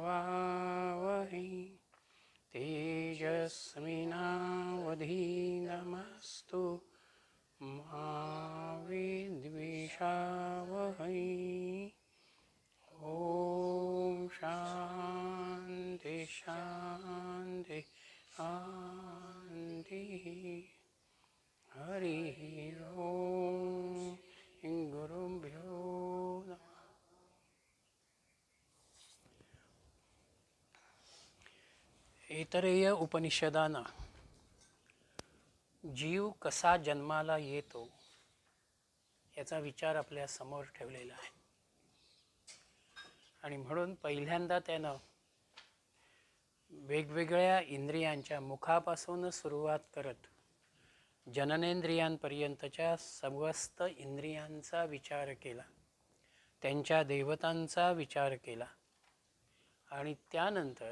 हवावहै तेजस्विनावधीतमस्तु मा विद्विषावहै। ओम शांति शांति शांति। हरि ओम। गुरुभ्यो नमः। ऐतरेय उपनिषदानं जीव कसा जन्माला येतो याचा विचार आपल्या समोर ठेवलेला आहे. आणि म्हणून पहिल्यांदा त्यानं वेगवेगळ्या इंद्रियांच्या मुखापासून सुरुवात करत जननेंद्रियांपर्यंतच्या समस्त इंद्रियांचा विचार केला, त्यांच्या देवतांचा विचार केला आणि त्यानंतर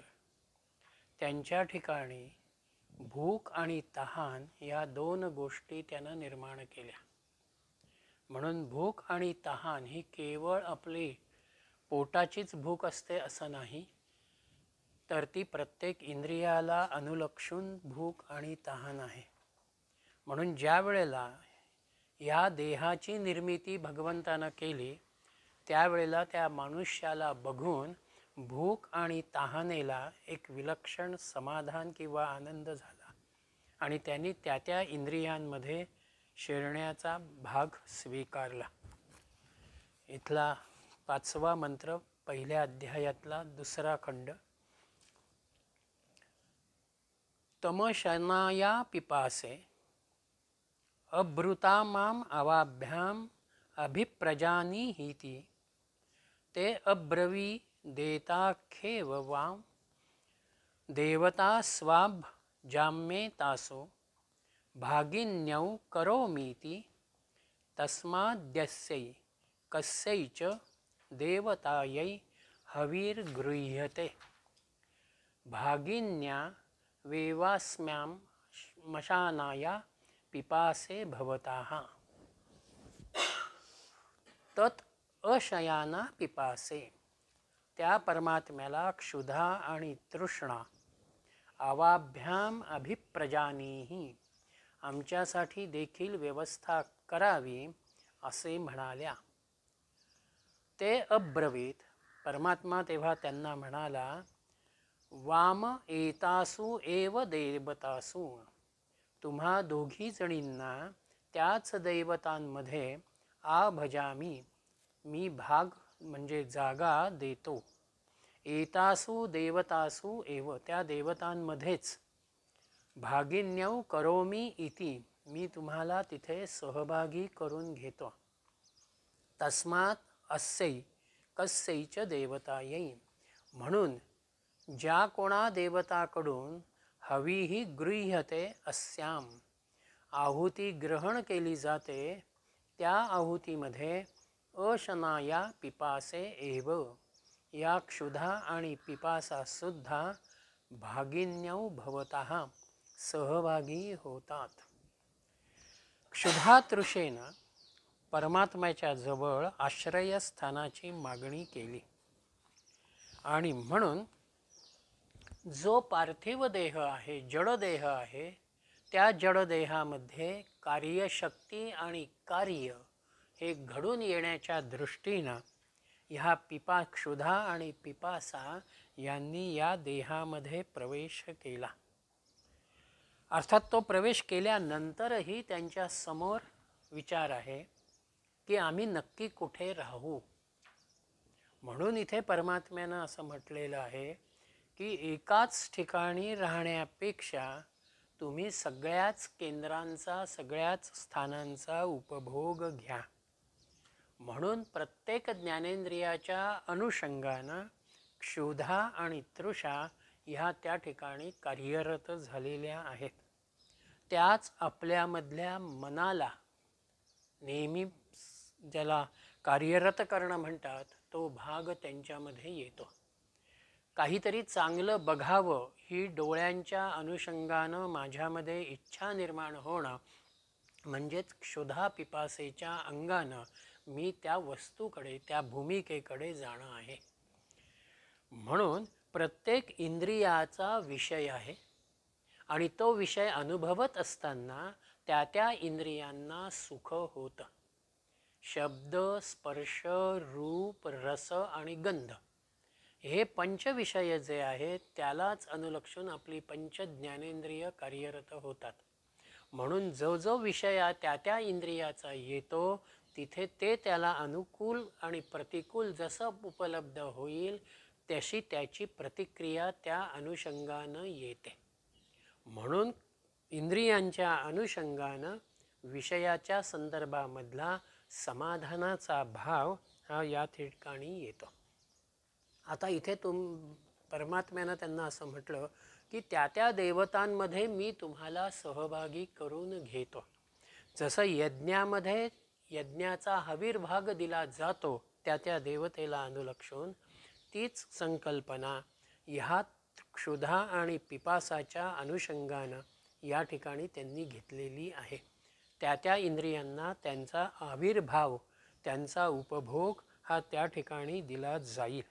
त्यांच्या ठिकाणी भूक आणि तहान या दोन गोष्टी त्यानं निर्माण केल्या. म्हणून भूक आणि तहान ही केवळ आपली पोटाचीच भूक असते असं नाही, तर ती प्रत्येक इंद्रियाला अनुलक्षून भूक आणि तहान आहे. म्हणून ज्या वेळेला या देहाची निर्मिती भगवंतानं केली त्यावेळेला त्या मनुष्याला बघून भूक आणि तहानेला एक विलक्षण समाधान किंवा आनंद झाला आणि त्यांनी त्या त्या इंद्रियांमध्ये शिरण्याचा भाग स्वीकारला. इथला 5वा मंत्र पहिल्या अध्यायातला 2रा खंड. तमशनाया पिपासे अभृता माम अवाभ्याम अभिप्रजानीहीति ते अब्रवी देताखेव वाम देवता स्वाभ जाम्ये तासो भागिन्यौ करोमीति तस्माद्यस्यै कस्यै च देवतायै हविर्गृह्यते भागिन्या वेवास्म्यां मशानाया पिपासे भवताः तत् अशयाना पिपासे. त्या परमात्म्याला क्षुधा आणि तृष्णा आवाभ्याम अभिप्रजानीही आमच्यासाठी देखील व्यवस्था करावी असे म्हणाल्या. ते अब्रवीत परमात्मा तेव्हा त्यांना म्हणाला, वाम एतासु एव देवतासु, तुम्हा दोघी जणींना त्याच देवतांमध्ये आभजामी मी भाग म्हणजे जागा देतो. एतासु देवतासु एव त्या देवतांमध्येच भागिन्यौ करोमी इति मी तुम्हाला तिथे सहभागी करून घेतो. तस्मात अस्यै कस्यै च देवतायै, म्हणून ज्या कोणा देवताकडून हवीही गृह्यते अस्याम आहुती ग्रहण केली जाते त्या आहुतीमध्ये अशनाया पिपासे एव या क्षुधा आणि पिपासा सुद्धा भागिन्यौ भवतः सहभागी होतात. क्षुधातृषेनं परमात्म्याच्या जवळ आश्रयस्थानाची मागणी केली आणि म्हणून जो पार्थिव देह आहे, जडदेह आहे, त्या जडदेहामध्ये कार्यशक्ती आणि कार्य हे घडून येण्याच्या दृष्टीनं ह्या क्षुधा आणि पिपासा यांनी या देहामध्ये प्रवेश केला. अर्थात तो प्रवेश केल्यानंतरही त्यांच्या समोर विचार आहे की आम्ही नक्की कुठे राहू. म्हणून इथे परमात्म्यानं असं म्हटलेलं आहे की एकाच ठिकाणी राहण्यापेक्षा तुम्ही सगळ्याच केंद्रांचा, सगळ्याच स्थानांचा उपभोग घ्या. म्हणून प्रत्येक ज्ञानेंद्रियाच्या अनुषंगानं क्षुधा आणि तृषा ह्या त्या ठिकाणी कार्यरत झालेल्या आहेत. त्याच आपल्यामधल्या मनाला नेहमी ज्याला कार्यरत करणं म्हणतात तो भाग त्यांच्यामध्ये येतो. काहीतरी चांगलं बघावं ही डोळ्यांच्या अनुषंगानं माझ्यामध्ये इच्छा निर्माण होणं म्हणजेच क्षुधा पिपासेच्या अंगानं मी त्या वस्तूकडे, त्या भूमिकेकडे जाणं आहे. म्हणून प्रत्येक इंद्रियाचा विषय आहे आणि तो विषय अनुभवत असताना त्या त्या इंद्रियांना सुख होतं. शब्द, स्पर्श, रूप, रस आणि गंध हे पंचविषय जे आहेत त्यालाच अनुलक्षून आपली पंच ज्ञानेंद्रिय कार्यरत होतात. म्हणून जो जो विषय त्या त्या इंद्रियाचा येतो तिथे ते त्याला अनुकूल आणि प्रतिकूल जसं उपलब्ध होईल तशी त्याची प्रतिक्रिया त्या अनुषंगानं येते. म्हणून इंद्रियांच्या अनुषंगानं विषयाच्या संदर्भामधला समाधानाचा भाव हा या ठिकाणी येतो. आता इथे परमात्म्यानं त्यांना असं म्हटलं की त्या त्या देवतांमध्ये मी तुम्हाला सहभागी करून घेतो. जसं यज्ञामध्ये यज्ञाचा हविर्भाग दिला जातो त्या त्या देवतेला अनुलक्षून, तीच संकल्पना ह्यात क्षुधा आणि पिपासाच्या अनुषंगानं या ठिकाणी त्यांनी घेतलेली आहे. त्या त्या इंद्रियांना त्यांचा आविर्भाव, त्यांचा उपभोग हा त्या ठिकाणी दिला जाईल.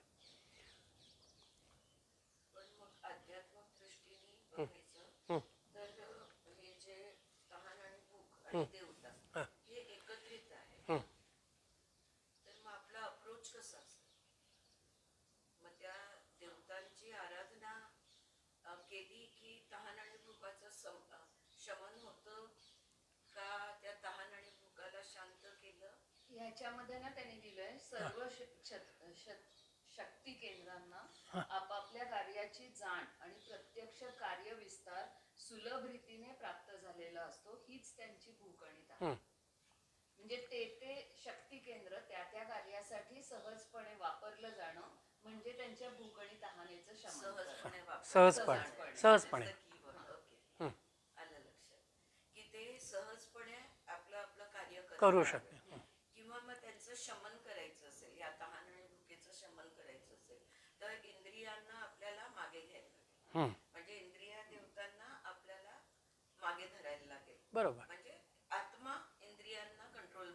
ह्याच्यामध्ये ना त्यांनी दिलंय सर्व शक्ती केंद्रांना आपापल्या कार्याची जाण आणि प्रत्यक्ष कार्य विस्तार सुलभ रीतीने प्राप्त झालेला असतो. हीच त्यांची भूक आणि तहान. म्हणजे ते शक्ती केंद्र त्या त्या कार्यासाठी सहजपणे वापरलं जाणं म्हणजे त्यांच्या भूक आणि तहानेचं शमन. सहजपणे की ते सहजपणे आपलं आपलं कार्य करू शकते. किंवा मग त्यांचं शमन करायचं असेल, या तहान आणि भुकेचं शमन करायचं असेल तर इंद्रियांना आपल्याला मागे घ्यायला लागेल. म्हणजे इंद्रिया देवतांना आपल्याला मागे धरायला लागेल. बरोबर. म्हणजे आत्मा इंद्रियांना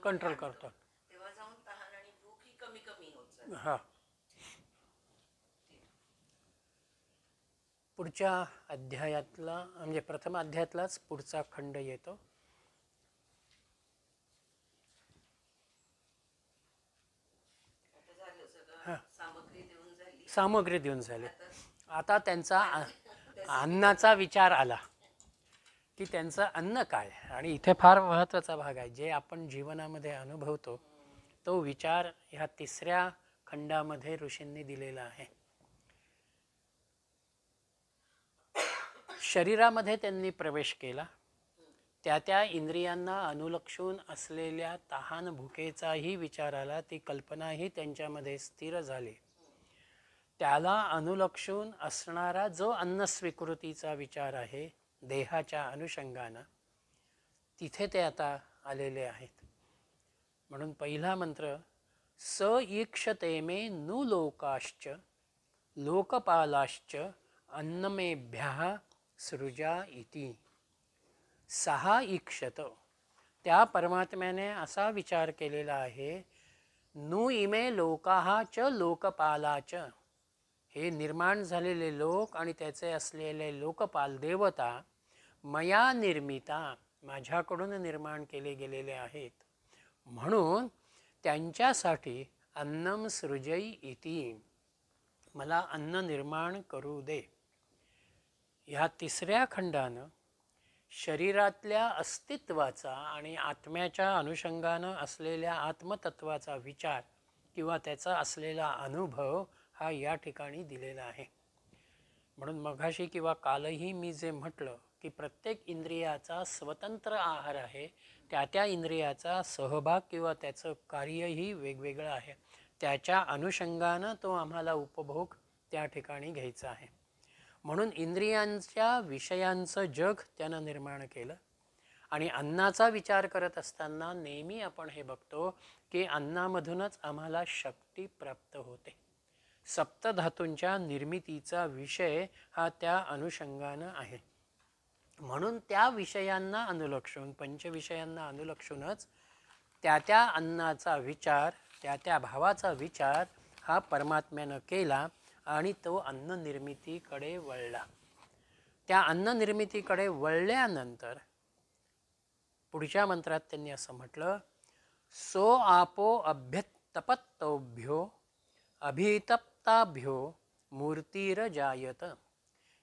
कंट्रोल करतो. तेव्हा जाऊन तहान आणि भूक ही कमी कमी होत जाते. हा. पुढच्या अध्यायातला म्हणजे प्रथम अध्यायातलाच पुढचा खंड येतो. सामग्री देऊन झाली. आता त्यांचा अन्नाचा विचार आला की त्यांचं अन्न काय. आणि इथे फार महत्त्वाचा भाग आहे, जे आपण जीवनामध्ये अनुभवतो तो विचार ह्या तिसऱ्या खंडामध्ये ऋषींनी दिलेला आहे. शरीरामध्ये त्यांनी प्रवेश केला. त्या त्या इंद्रियांना अनुलक्षून असलेल्या तहान भुकेचाही विचार आला. ती कल्पनाही त्यांच्यामध्ये स्थिर झाली. त्याला अनुलक्षून असणारा जो अन्नस्वीकृतीचा विचार आहे देहाच्या अनुषंगानं, तिथे ते आता आलेले आहेत. म्हणून पहिला मंत्र स ईक्षते मे नु लोकाश्च लोकपालाश्च अन्नमेभ्यः सृजा इति. सहा ईक्षत, त्या परमात्म्याने असा विचार केलेला आहे, नु इमे लोकाः च लोकपालाच, हे निर्माण झालेले लोक आणि त्याचे असलेले लोकपाल देवता मया निर्मिता, माझ्याकडून निर्माण केले गेलेले आहेत. म्हणून त्यांच्यासाठी अन्नम सृजई इति, मला अन्न निर्माण करू दे. ह्या तिसऱ्या खंडानं शरीरातल्या अस्तित्वाचा आणि आत्म्याच्या अनुषंगानं असलेल्या आत्मतत्वाचा विचार किंवा त्याचा असलेला अनुभव हा या ठिकाणी दिलेला आहे. म्हणून मघाशी किंवा कालही मी जे म्हटलं की प्रत्येक इंद्रियाचा स्वतंत्र आहार आहे, त्या त्या इंद्रियाचा सहभाग किंवा त्याचं कार्यही वेगवेगळं आहे. त्याच्या अनुषंगानं तो आम्हाला उपभोग त्या ठिकाणी घ्यायचा आहे. म्हणून इंद्रियांच्या विषयांचं जग त्यानं निर्माण केलं. आणि अन्नाचा विचार करत असताना नेहमी आपण हे बघतो की अन्नामधूनच आम्हाला शक्ती प्राप्त होते. सप्तधातूंच्या निर्मितीचा विषय हा त्या अनुषंगानं आहे. म्हणून त्या विषयांना अनुलक्षून, पंचविषयांना अनुलक्षूनच त्या त्या अन्नाचा विचार, त्या त्या भावाचा विचार हा परमात्म्यानं केला आणि तो अन्न निर्मितीकडे वळला. त्या अन्न निर्मितीकडे वळल्यानंतर पुढच्या मंत्रात त्यांनी असं म्हटलं, सो आपो अभ्यतपत्तोभ्यो अभितप्ताभ्यो मूर्तिरजायत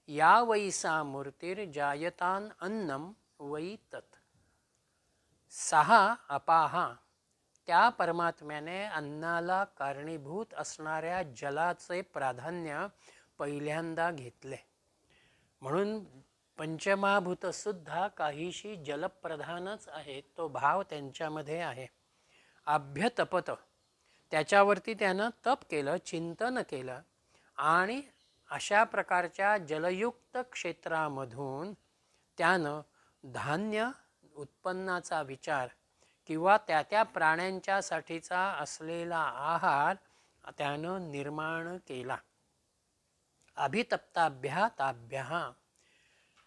या वै सा मूर्तिर्जायतान अन्नम वै तत्. सहा अपाहा, त्या परमात्म्याने अन्नाला कारणीभूत असणाऱ्या जलाचे प्राधान्य पहिल्यांदा घेतले. म्हणून पंचमहाभूतसुद्धा काहीशी जलप्रधानच आहेत, तो भाव त्यांच्यामध्ये आहे. अभ्यतपत, त्याच्यावरती त्यानं तप केलं, चिंतन केलं आणि अशा प्रकारच्या जलयुक्त क्षेत्रामधून त्यानं धान्य उत्पन्नाचा विचार किंवा त्या त्या प्राण्यांच्यासाठीचा असलेला आहार त्यानं निर्माण केला. अभितप्ताभ्या ताभ्या,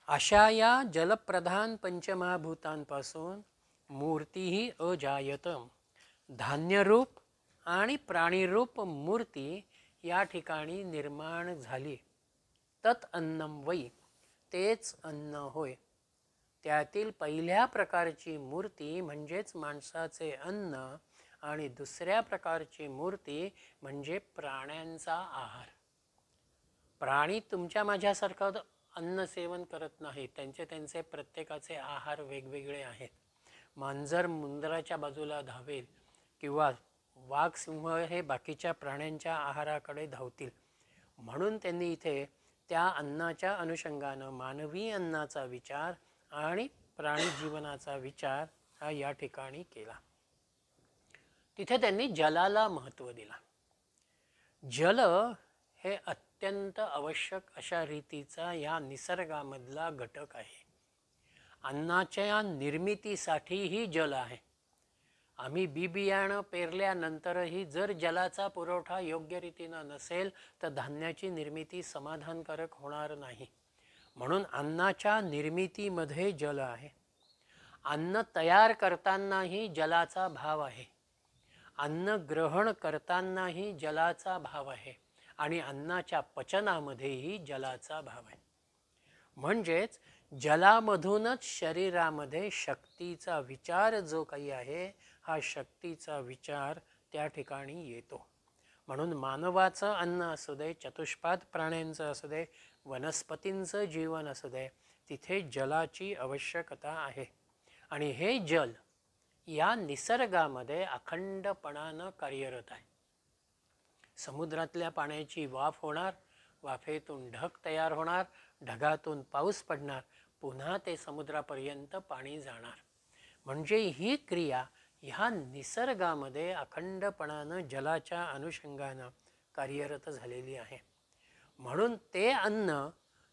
अशा या जलप्रधान पंचमहाभूतांपासून मूर्तीही अजायत, धान्यरूप आणि प्राणीरूप मूर्ती या ठिकाणी निर्माण झाली. तत् अन्नम वै, तेच अन्न होय. त्यातील पहिल्या प्रकारची मूर्ती म्हणजेच माणसाचे अन्न आणि दुसऱ्या प्रकारची मूर्ती म्हणजे प्राण्यांचा आहार. प्राणी तुमच्या माझ्यासारखं अन्न सेवन करत नाहीत, त्यांचे प्रत्येकाचे आहार वेगवेगळे आहेत. मांजर मुंदराच्या बाजूला धावेल किंवा वाघ सिंह हे बाकीच्या प्राण्यांच्या आहाराकडे धावतील. म्हणून त्यांनी इथे त्या अन्नाच्या अनुषंगानं मानवी अन्नाचा विचार आणि प्राणी जीवनाचा विचार हा या ठिकाणी केला. तिथे त्यांनी जलाला महत्त्व दिला. जल हे अत्यंत आवश्यक अशा रीतीचा या निसर्गामधला घटक आहे. अन्नाच्या निर्मितीसाठीही जल आहे. आम्ही बियाणं पेरल्यानंतरही जर जलाचा पुरवठा योग्य रीतीनं नसेल तर धान्याची निर्मिती समाधानकारक होणार नाही. म्हणून अन्नाच्या निर्मितीमध्ये जल आहे. अन्न तयार करतानाही जलाचा भाव आहे. अन्न ग्रहण करतानाही जलाचा भाव आहे आणि अन्नाच्या पचनामध्येही जलाचा भाव आहे. म्हणजेच जलामधूनच शरीरामध्ये शक्तीचा विचार जो काही आहे हा शक्तीचा विचार त्या ठिकाणी येतो. म्हणून मानवाचं अन्न असू दे, चतुष्पाद प्राण्यांचं असू दे, वनस्पतींचं जीवन असू दे, तिथे जलाची आवश्यकता आहे. आणि हे जल या निसर्गामध्ये अखंडपणानं कार्यरत आहे. समुद्रातल्या पाण्याची वाफ होणार, वाफेतून ढग तयार होणार, ढगातून पाऊस पडणार, पुन्हा ते समुद्रापर्यंत पाणी जाणार. म्हणजे ही क्रिया ह्या निसर्गामध्ये अखंडपणानं जलाच्या अनुषंगानं कार्यरत झालेली आहे. म्हणून ते अन्न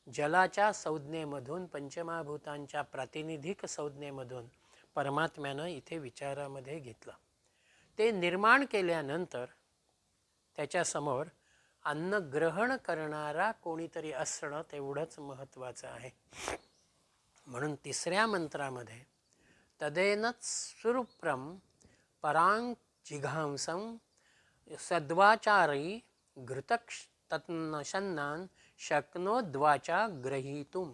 जलाच्या संज्ञेमधून, पंचमहाभूतांच्या प्रातिनिधिक संज्ञेमधून परमात्म्यानं इथे विचारामध्ये घेतलं. ते निर्माण केल्यानंतर त्याच्यासमोर अन्न ग्रहण करणारा कोणीतरी असणं तेवढंच महत्त्वाचं आहे. म्हणून तिसऱ्या मंत्रामध्ये तदेनच सुरुप्रम परांग जिघांसं सद्वाचारी घृतस्तन्नशन्नान शक्नोद्वाचा ग्रहीतुम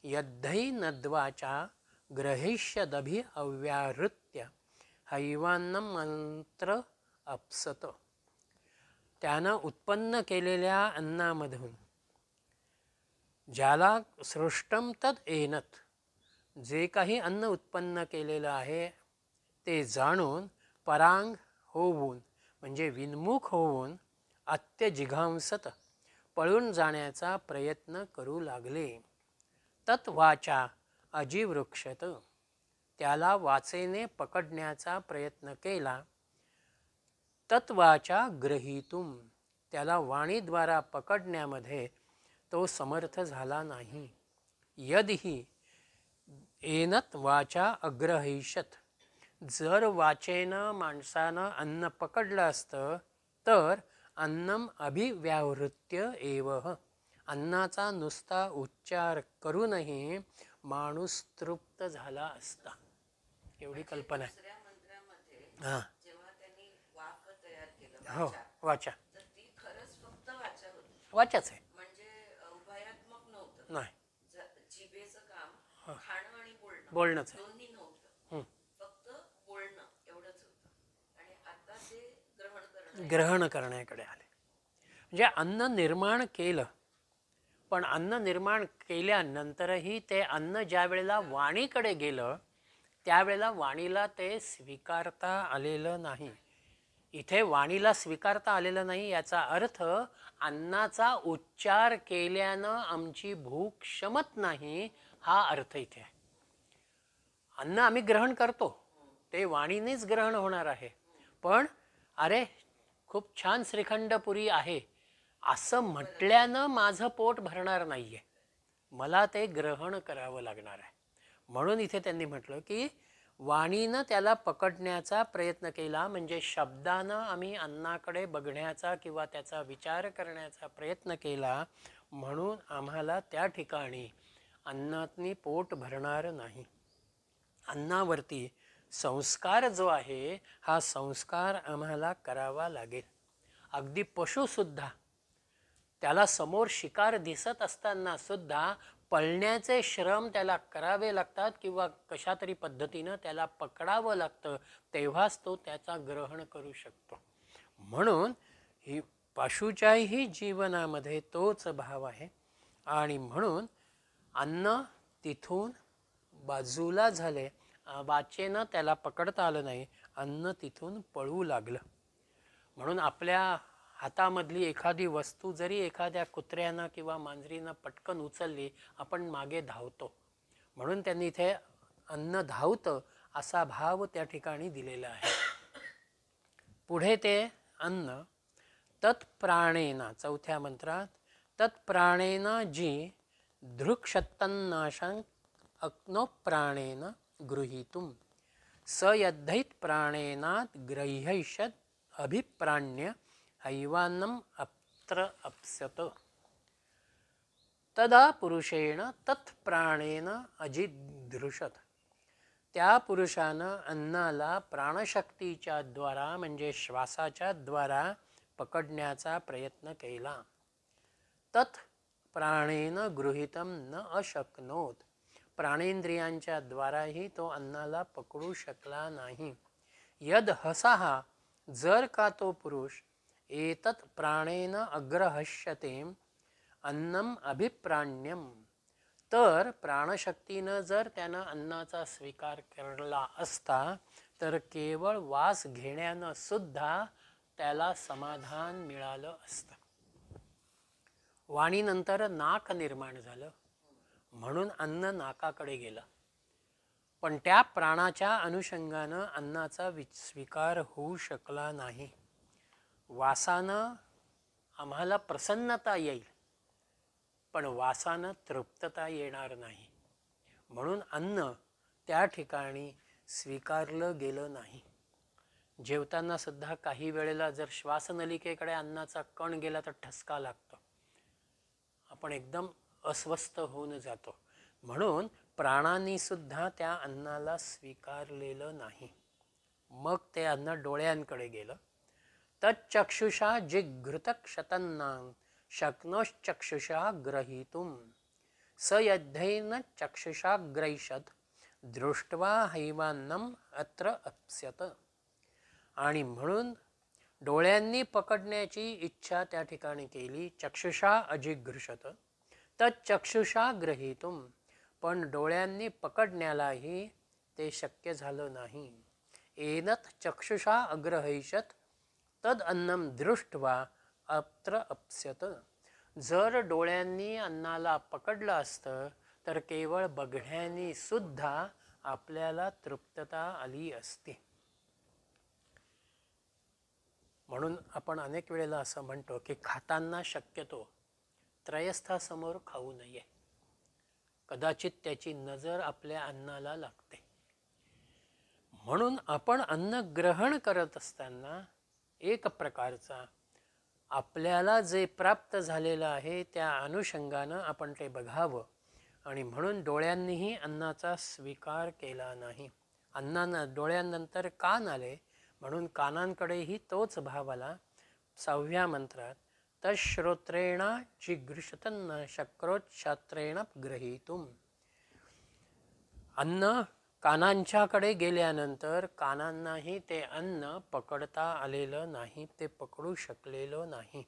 यद्धै नद्वाचा ग्रहिष्यदभि अव्याहृत्य हैवान्नं मंत्र अपसत. त्यानं उत्पन्न केलेल्या अन्नामधून ज्याला सृष्टम तद एनत, जे काही अन्न उत्पन्न केलेलं आहे ते जाणून परांग होऊन म्हणजे विन्मुख होऊन अत्यजिघांसत पळून जाण्याचा प्रयत्न करू लागले. तत् वाचा अजिवृक्षत, त्याला वाचेने पकडण्याचा प्रयत्न केला. तत्वाचा ग्रहीतुम, त्याला वाणीद्वारा पकडण्यामध्ये तो समर्थ झाला नाही. यदही एनत वाचा अग्रहिष्यत, जर वाचेनं माणसानं अन्न पकडलं असतं तर अन्नम अभिव्याहृत्य एवह, अन्नाचा नुसता उच्चार करूनही माणूस तृप्त झाला असता. एवढी कल्पना आहे. दुसऱ्या मंत्रामध्ये हां, जेव्हा त्यांनी वाक तयार केलं हो, वाचा. तर ती खरंच फक्त वाचा होती. वाचाच आहे. म्हणजे उभयात्मक नव्हतं. नाही, जिभेचं काम खाणं आणि बोलणं बोलणंच आहे. दोन्ही नव्हतं. हं. फक्त बोलणं एवढंच होतं. आणि आता ते ग्रहण करणं ग्रहण करण्याकडे आले. म्हणजे अन्न निर्माण केलं, पण अन्न निर्माण केल्यानंतरही ते अन्न ज्या वेळेला वाणीकडे गेलं त्यावेळेला वाणीला ते स्वीकारता आलेलं नाही. इथे वाणीला स्वीकारता आलेलं नाही याचा अर्थ अन्नाचा उच्चार केल्यानं आमची भूक शमत नाही हा अर्थ इथे आहे. अन्न आम्ही ग्रहण करतो, ते वाणीनेच ग्रहण होणार आहे. पण अरे खूप छान श्रीखंडपुरी आहे असं म्हटल्यानं माझं पोट भरणार नाहीये, मला ते ग्रहण करावं लागणार आहे. म्हणून इथे त्यांनी म्हटलं की वाणीनं त्याला पकडण्याचा प्रयत्न केला, म्हणजे शब्दानं आम्ही अन्नाकडे बघण्याचा किंवा त्याचा विचार करण्याचा प्रयत्न केला, म्हणून आम्हाला त्या ठिकाणी अन्नातनी पोट भरणार नाही. अन्नावरती संस्कार जो आहे हा संस्कार आम्हाला करावा लागेल. अगदी पशुसुद्धा त्याला समोर शिकार दिसत असताना सुद्धा पळण्याचे श्रम त्याला करावे लागतात किंवा कशा तरी पद्धतीनं त्याला पकडावं लागतं, तेव्हाच तो त्याचा ग्रहण करू शकतो. म्हणून ही पशूच्याही जीवनामध्ये तोच भाव आहे. आणि म्हणून अन्न तिथून बाजूला झाले, वाचेनं त्याला पकडता आलं नाही, अन्न तिथून पळू लागलं. म्हणून आपल्या हातामधली एखादी वस्तू जरी एखाद्या कुत्र्यानं किंवा मांजरीनं पटकन उचलली, आपण मागे धावतो. म्हणून त्यांनी इथे अन्न धावतं असा भाव त्या ठिकाणी दिलेला आहे. पुढे ते अन्न तत्प्राणेना, चौथ्या मंत्रात, तत्प्राणेना जी धृक्षतन्नाशं अग्नोप्राणेन गृहीतुम स यद्धैत प्राणेनात् ग्रह्यैषद अभिप्राण्य हैवान्नम अत्र अप्स्यत तदा पुरुषेण तत्प्राणेन अजिदृशत. त्या पुरुषानं अन्नाला प्राणशक्तीच्या द्वारा म्हणजे श्वासाच्या द्वारा पकडण्याचा प्रयत्न केला. तत् प्राणेन गृहीतम न अशक्नोत, प्राणेंद्रियांच्या द्वाराही तो अन्नाला पकडू शकला नाही. यद हसाहा, जर का तो पुरुष एतत् प्राणेन अग्रहष्यते अन्नम अभिप्राण्यम, तर प्राणशक्तीनं जर त्यानं अन्नाचा स्वीकार केला असता तर केवळ वास घेण्यानं सुद्धा त्याला समाधान मिळालं असतं. वाणीनंतर नाक निर्माण झालं, म्हणून अन्न नाकाकडे गेलं. पण त्या प्राणाच्या अनुषंगानं अन्नाचा स्वीकार होऊ शकला नाही. वासानं आम्हाला प्रसन्नता येईल, पण वासानं तृप्तता येणार नाही. म्हणून अन्न त्या ठिकाणी स्वीकारलं गेलं नाही. जेवताना सुद्धा काही वेळेला जर श्वासनलिकेकडे अन्नाचा कण गेला तर ठसका लागतो, आपण एकदम अस्वस्थ होऊन जातो. म्हणून प्राणांनी सुद्धा त्या अन्नाला स्वीकारलेलं नाही. मग ते अन्न डोळ्यांकडे गेलं. तच्चक्षुषा जिघृतक्षतन्नां शक्नोश्चक्षुषा ग्रहीतुम स यद्धैन चक्षुषा ग्रैषत दृष्ट्वा हैवान्नम अत्र अप्स्यत. आणि म्हणून डोळ्यांनी पकडण्याची इच्छा त्या ठिकाणी केली. चक्षुषा अजिघृषत तच्चक्षुषा ग्रहीतुम, पण डोळ्यांनी पकडण्यालाही ते शक्य झालं नाही. एनत चक्षुषा अग्रहैषत तद अन्नम दृष्ट्वा अत्र अप्स्यत. जर डोळ्यांनी अन्नाला पकडलं असतं तर केवळ बघण्यानी सुद्धा आपल्याला तृप्तता आली असती. म्हणून आपण अनेक वेळेला असं म्हणतो की खाताना शक्यतो त्रयस्थासमोर खाऊ नये, कदाचित त्याची नजर आपल्या अन्नाला लागते. म्हणून आपण अन्न ग्रहण करत असताना एक प्रकारचा आपल्याला जे प्राप्त झालेलं आहे त्या अनुषंगानं आपण ते बघावं. आणि म्हणून डोळ्यांनीही अन्नाचा स्वीकार केला नाही. अन्नानं डोळ्यांनंतर कान आले, म्हणून कानांकडेही तोच भाव आला. 6व्या मंत्रात तश्रोत्रेण जिगृषतन्न शक्रोच्छात्रेण ग्रहीतुम. अन्न कानांच्याकडे गेल्यानंतर कानांनाही ते अन्न पकडता आलेलं नाही, ते पकडू शकलेलं नाही.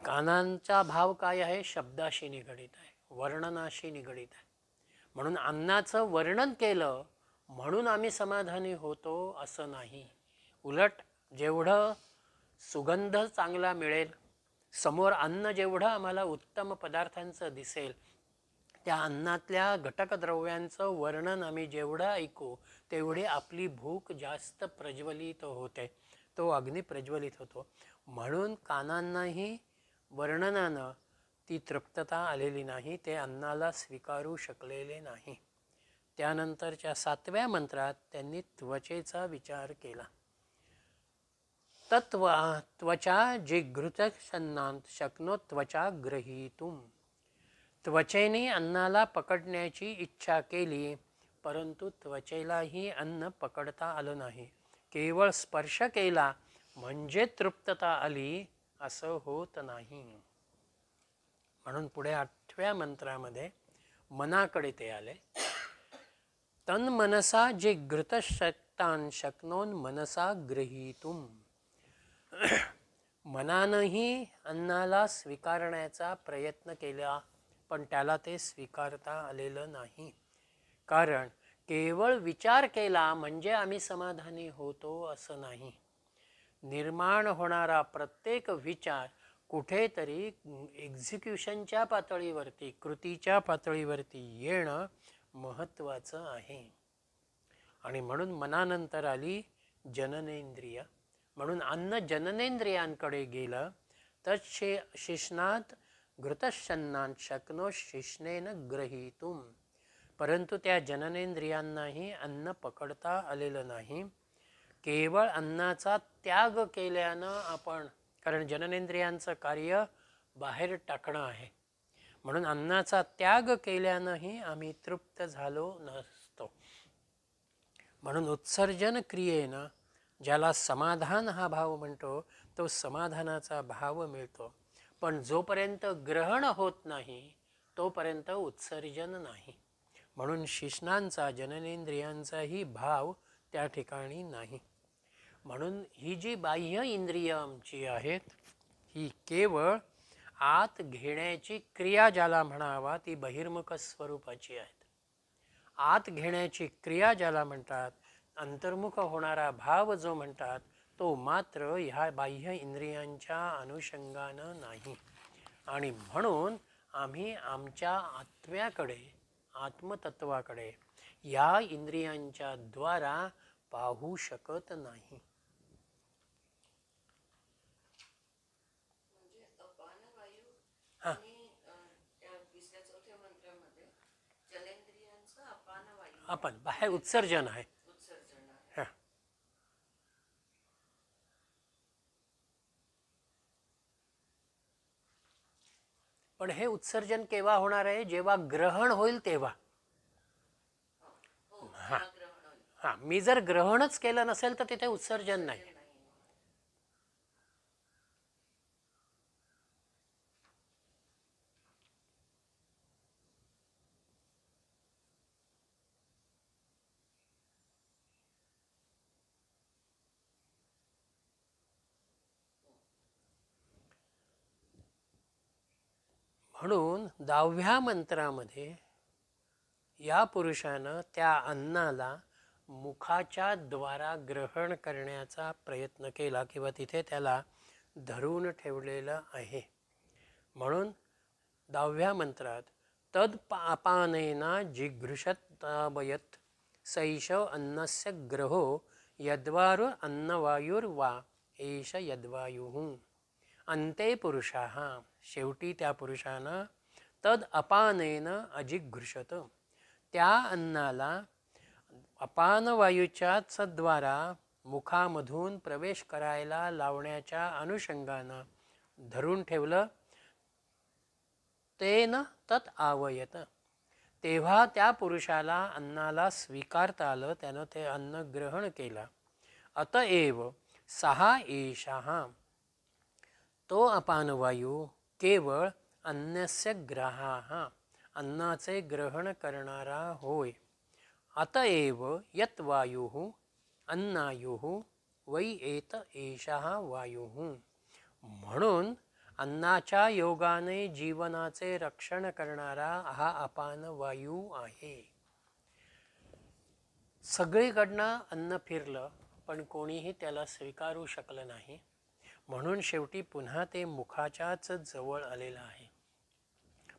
कानांचा भाव काय आहे? शब्दाशी निगडीत आहे, वर्णनाशी निगडीत आहे. म्हणून अन्नाचं वर्णन केलं म्हणून आम्ही समाधानी होतो असं नाही. उलट जेवढं सुगंध चांगला मिळेल, समोर अन्न जेवढं आम्हाला उत्तम पदार्थांचं दिसेल, त्या अन्नातल्या घटक द्रव्यांचं वर्णन आम्ही जेवढं ऐकू तेवढी आपली भूक जास्त प्रज्वलित होते, तो अग्नी प्रज्वलित होतो. म्हणून कानांनाही वर्णनानं ती तृप्तता आलेली नाही, ते अन्नाला स्वीकारू शकलेले नाही. त्यानंतरच्या 7व्या मंत्रात त्यांनी त्वचेचा विचार केला. त्वचा जिघृतशन्नांत शक्नो त्वचा ग्रहीतुम. त्वचेने अन्नाला पकडण्याची इच्छा केली, परंतु त्वचेलाही अन्न पकडता आलं नाही. केवळ स्पर्श केला म्हणजे तृप्तता आली असं होत नाही. म्हणून पुढे 8व्या मंत्रामध्ये मनाकडे ते आले. तन मनसा जिघृतशक्तान शक्नोन मनसा ग्रहीतुम. मनानंही अन्नाला स्वीकारण्याचा प्रयत्न केला, पण त्याला ते स्वीकारता आलेलं नाही. कारण केवळ विचार केला म्हणजे आम्ही समाधानी होतो असं नाही. निर्माण होणारा प्रत्येक विचार कुठेतरी एक्झिक्युशनच्या पातळीवरती, कृतीच्या पातळीवरती येणं महत्त्वाचं आहे. आणि म्हणून मनानंतर आली जननेंद्रिय. म्हणून अन्न जननेंद्रियांकडे गेलं तर शिश्नात घृतशन्नात शक्नो शिश्नेन ग्रहीतुम. परंतु त्या जननेंद्रियांनाही अन्न पकडता आलेलं नाही. केवळ अन्नाचा त्याग केल्यानं आपण, कारण जननेंद्रियांचं कार्य बाहेर टाकणं आहे, म्हणून अन्नाचा त्याग केल्यानंही आम्ही तृप्त झालो नसतो. म्हणून उत्सर्जन क्रियेनं ज्याला समाधान हा भाव म्हणतो, तो समाधानाचा भाव मिळतो. पण जोपर्यंत ग्रहण होत नाही तोपर्यंत उत्सर्जन नाही. म्हणून शिश्नांचा, जननेंद्रियांचाही भाव त्या ठिकाणी नाही. म्हणून ही जी बाह्य इंद्रिय आमची आहेत, ही केवळ आत घेण्याची क्रिया ज्याला म्हणावा ती बहिर्मुख स्वरूपाची आहेत. आत घेण्याची क्रिया ज्याला म्हणतात, अंतर्मुख होणारा भाव जो म्हणतात, तो मात्र ह्या बाह्य इंद्रियांच्या अनुषंगानं नाही. आणि म्हणून आम्ही आमच्या आत्म्याकडे, आत्मतत्वाकडे या इंद्रियांच्या द्वारा पाहू शकत नाही. म्हणजे अपान वायू आणि त्या 3-4 मंत्रामध्ये जलेंद्रियांचं अपान वायू आपण बाहेर उत्सर्जन आहे. उत्सर्जन आहे. हा. पण हे उत्सर्जन केव्हा होणार आहे? जेव्हा ग्रहण होईल तेव्हा. हो, ग्रहण होईल. हा, मी जर ग्रहणच केलं नसेल तर तिथे उत्सर्जन नाही. म्हणून 10व्या मंत्रामध्ये या पुरुषानं त्या अन्नाला मुखाच्या द्वारा ग्रहण करण्याचा प्रयत्न केला किंवा तिथे त्याला धरून ठेवलेलं आहे. म्हणून 10व्या मंत्रात तद अपानेना जिघृषतावयत सैष अन्नस्य ग्रहो यद्वारु अन्नवायुर्वा एष यद्वायुः. अंते पुरुषाः, शेवटी त्या पुरुषानं तद अपानेन अजिघृषत, त्या अन्नाला अपानवायूच्याच द्वारा मुखामधून प्रवेश करायला लावण्याच्या अनुषंगानं धरून ठेवलं. तेन तत् आवयत, तेव्हा त्या पुरुषाला अन्नाला स्वीकारता आलं, त्यानं ते अन्न ग्रहण केलं. अतएव सहा एषः, तो अपानवायू केवळ अन्नस्य ग्राहाः अन्नाचे ग्रहण करणारा होय. अतएव यत् वायुः अन्नायुः वै एत एषः वायुः. म्हणून अन्नाच्या योगाने जीवनाचे रक्षण करणारा हा अपान वायू आहे. सगळीकडनं अन्न फिरलं पण कोणीही त्याला स्वीकारू शकलं नाही. म्हणून शेवटी पुन्हा ते मुखाच्याच जवळ आलेलं आहे.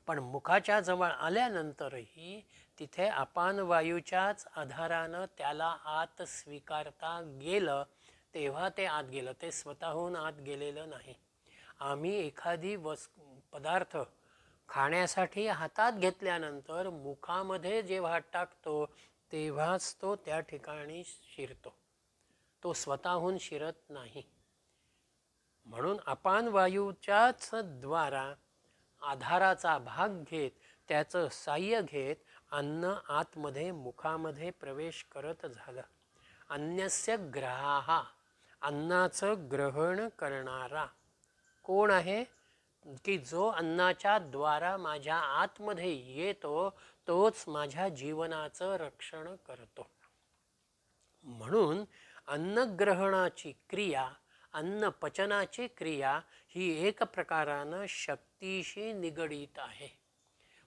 पण मुखाच्या जवळ आल्यानंतरही तिथे अपान वायूच्याच आधारानं त्याला आत स्वीकारता गेलं तेव्हा ते आत गेलं. ते स्वतःहून आत गेलेलं नाही. आम्ही एखादी पदार्थ खाण्यासाठी हातात घेतल्यानंतर मुखामध्ये जेव्हा टाकतो तेव्हाच तो त्या ठिकाणी शिरतो. तो स्वतःहून शिरत नाही. म्हणून अपान वायूच्याच द्वारा आधाराचा भाग घेत त्याचं साह्य घेत अन्न आतमध्ये मुखामध्ये प्रवेश करत झालं. अन्नस्य ग्राहा अन्नाचं ग्रहण करणारा कोण आहे की जो अन्नाच्या द्वारा माझ्या आतमध्ये येतो तोच माझ्या जीवनाचं रक्षण करतो. म्हणून अन्नग्रहणाची क्रिया अन्न पचनाची क्रिया ही एक प्रकारानं शक्तीशी निगडीत आहे.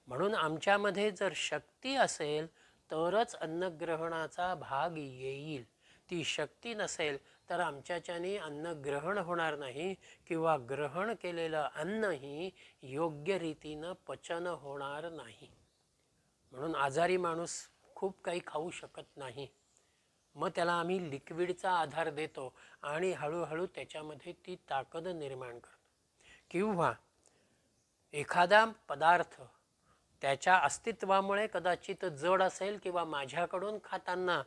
म्हणून आमच्यामध्ये जर शक्ती असेल तरच अन्नग्रहणाचा भाग येईल. ती शक्ती नसेल तर आमच्याच्याने अन्न ग्रहण होणार नाही किंवा ग्रहण केलेलं अन्नही योग्य रीतीनं पचन होणार नाही. म्हणून आजारी माणूस खूप काही खाऊ शकत नाही. मग त्याला आम्ही लिक्विडचा आधार देतो आणि हळूहळू त्याच्यामध्ये ती ताकद निर्माण करतो. किंवा एखादा पदार्थ त्याच्या अस्तित्वामुळे कदाचित जड असेल किंवा माझ्याकडून खाताना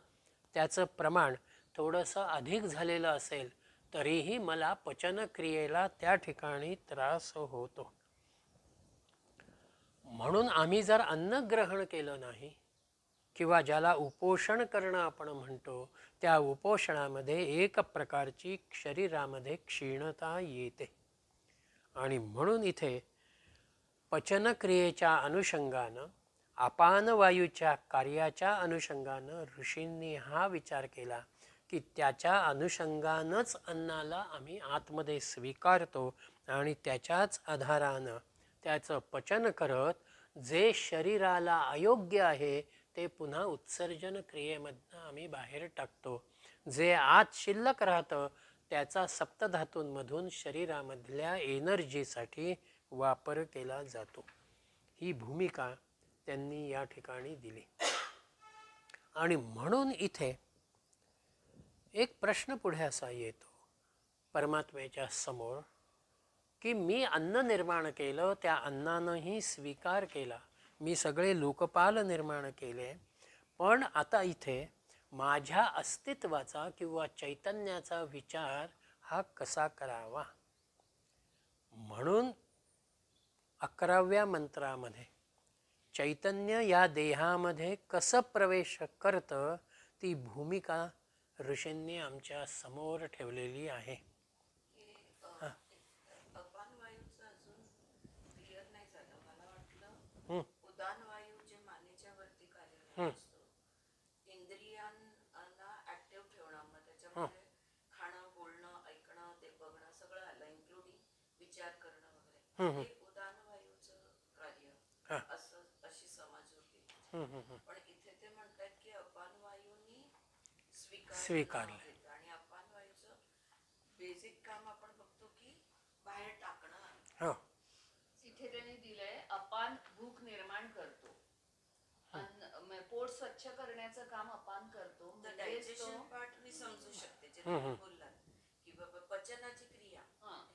त्याचं प्रमाण थोडंसं अधिक झालेलं असेल तरीही मला पचनक्रियेला त्या ठिकाणी त्रास होतो. म्हणून आम्ही जर अन्न ग्रहण केलं नाही किंवा ज्याला उपोषण करणं आपण म्हणतो त्या उपोषणामध्ये एक प्रकारची शरीरामध्ये क्षीणता येते. आणि म्हणून इथे पचनक्रियेच्या अनुषंगानं अपानवायूच्या कार्याच्या अनुषंगानं ऋषींनी हा विचार केला की त्याच्या अनुषंगानंच अन्नाला आम्ही आतमध्ये स्वीकारतो आणि त्याच्याच आधारानं त्याचं पचन करत जे शरीराला अयोग्य आहे ते पुन्हा उत्सर्जन क्रियेमधनं आम्ही बाहेर टाकतो. जे आत शिल्लक राहतं त्याचा सप्तधातूंमधून शरीरामधल्या एनर्जीसाठी वापर केला जातो. ही भूमिका त्यांनी या ठिकाणी दिली. आणि म्हणून इथे एक प्रश्न पुढे असा येतो परमात्म्याच्या समोर की मी अन्न निर्माण केलं, त्या अन्नानंही स्वीकार केला, मी सगळे लोकपाल निर्माण केले, पण आता इथे माझ्या अस्तित्वाचा किंवा चैतन्याचा विचार हा कसा करावा. म्हणून 11व्या मंत्रामध्ये चैतन्य या देहामध्ये कसं प्रवेश करतं ती भूमिका ऋषींनी आमच्या समोर ठेवलेली आहे. अपान वायूचं अजून क्लिअर नाही झालं. मला वाटलं उदान वायू जे मानेच्या वरती कार्यरत असतो, इंद्रियांना ऍक्टिव्ह ठेवणं, मग त्याच्यामध्ये खाणं, बोलणं, ऐकणं, ते बघणं सगळं आलं, इन्क्लुडिंग विचार करणं वगैरे, हे उदान वायूचं कार्य असं अशी समज होती. पण इथे ते म्हणतात की अपान वायूनी स्वीकारलं आणि अपान वायूचं बेसिक काम आपण बघतो की बाहेर टाकणं आहे. इथे त्यांनी दिलंय अपान भूक निर्माण करतो, पोट स्वच्छ करण्याचं काम अपान करतो. डायजेशन पार्ट मी समजू शकते जे तुम्ही बोललात की बाबा पचनाची क्रिया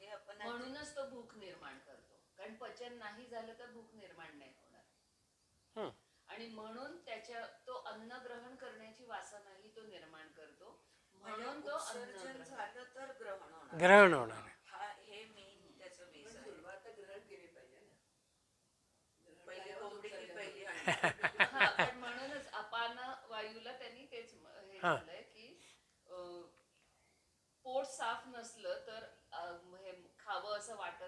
हे आपण म्हणूनच तो भूक निर्माण करतो, कारण पचन नाही झालं तर भूक निर्माण नाही होणार. आणि म्हणून तो अन्न ग्रहण करण्याची वासनाही तो निर्माण करतो. म्हणून तो उत्सर्जन झालं तर ग्रहण होणार. हा हे मेन त्याचं बेस आहे. ग्रहण केले पाहिजे ना, पहिली कोंबडी की पहिली पण म्हणूनच अपान वायूला त्यांनी तेच हे झालंय की पोट साफ नसलं तर हे खावं असं वाटत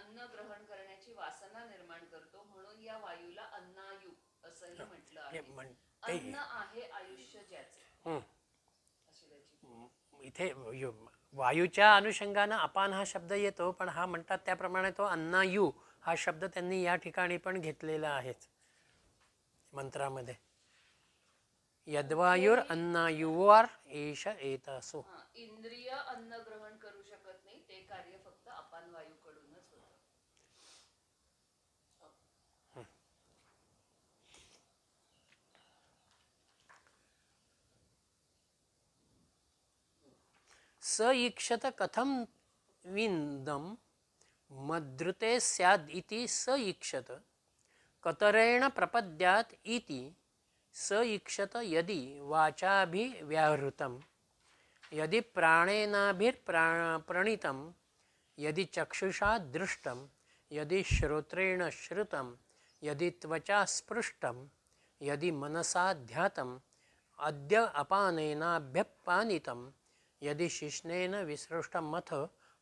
अन्न ग्रहण करण्याची वासना निर्माण करतो, म्हणून या वायूला अन्नायू असंही म्हटलं आहे. अन्न आहे आयुष्य ज्याचे, अशी त्याची. इथे वायूच्या अनुषंगानं अपान हा शब्द येतो, पण हा म्हणतात त्याप्रमाणे तो अन्नायू हा शब्द त्यांनी या ठिकाणी पण घेतलेला आहेच मंत्रामध्ये. यद्वायुर अन्नायुवार एष एतासो. इंद्रिय अन्न ग्रहण करू शकत नाही, ते कार्य फक्त अपान वायूकडूनच होतं. स ईक्षत कथम विंदम मद्रुते स्याद इति स ईक्षत कतरेण प्रपद्यात इति स ईक्षत यदि वाचाभिव्याहृतम यदि प्राणेनाभिप्रणीतम यदि चक्षुषा दृष्टम यदि श्रोत्रेण श्रुतम यदि त्वचा स्पृष्टम यदि मनसा ध्यातम अद्य अपानेनाभ्यपानितम यदि शिश्नेन विसृष्टमथ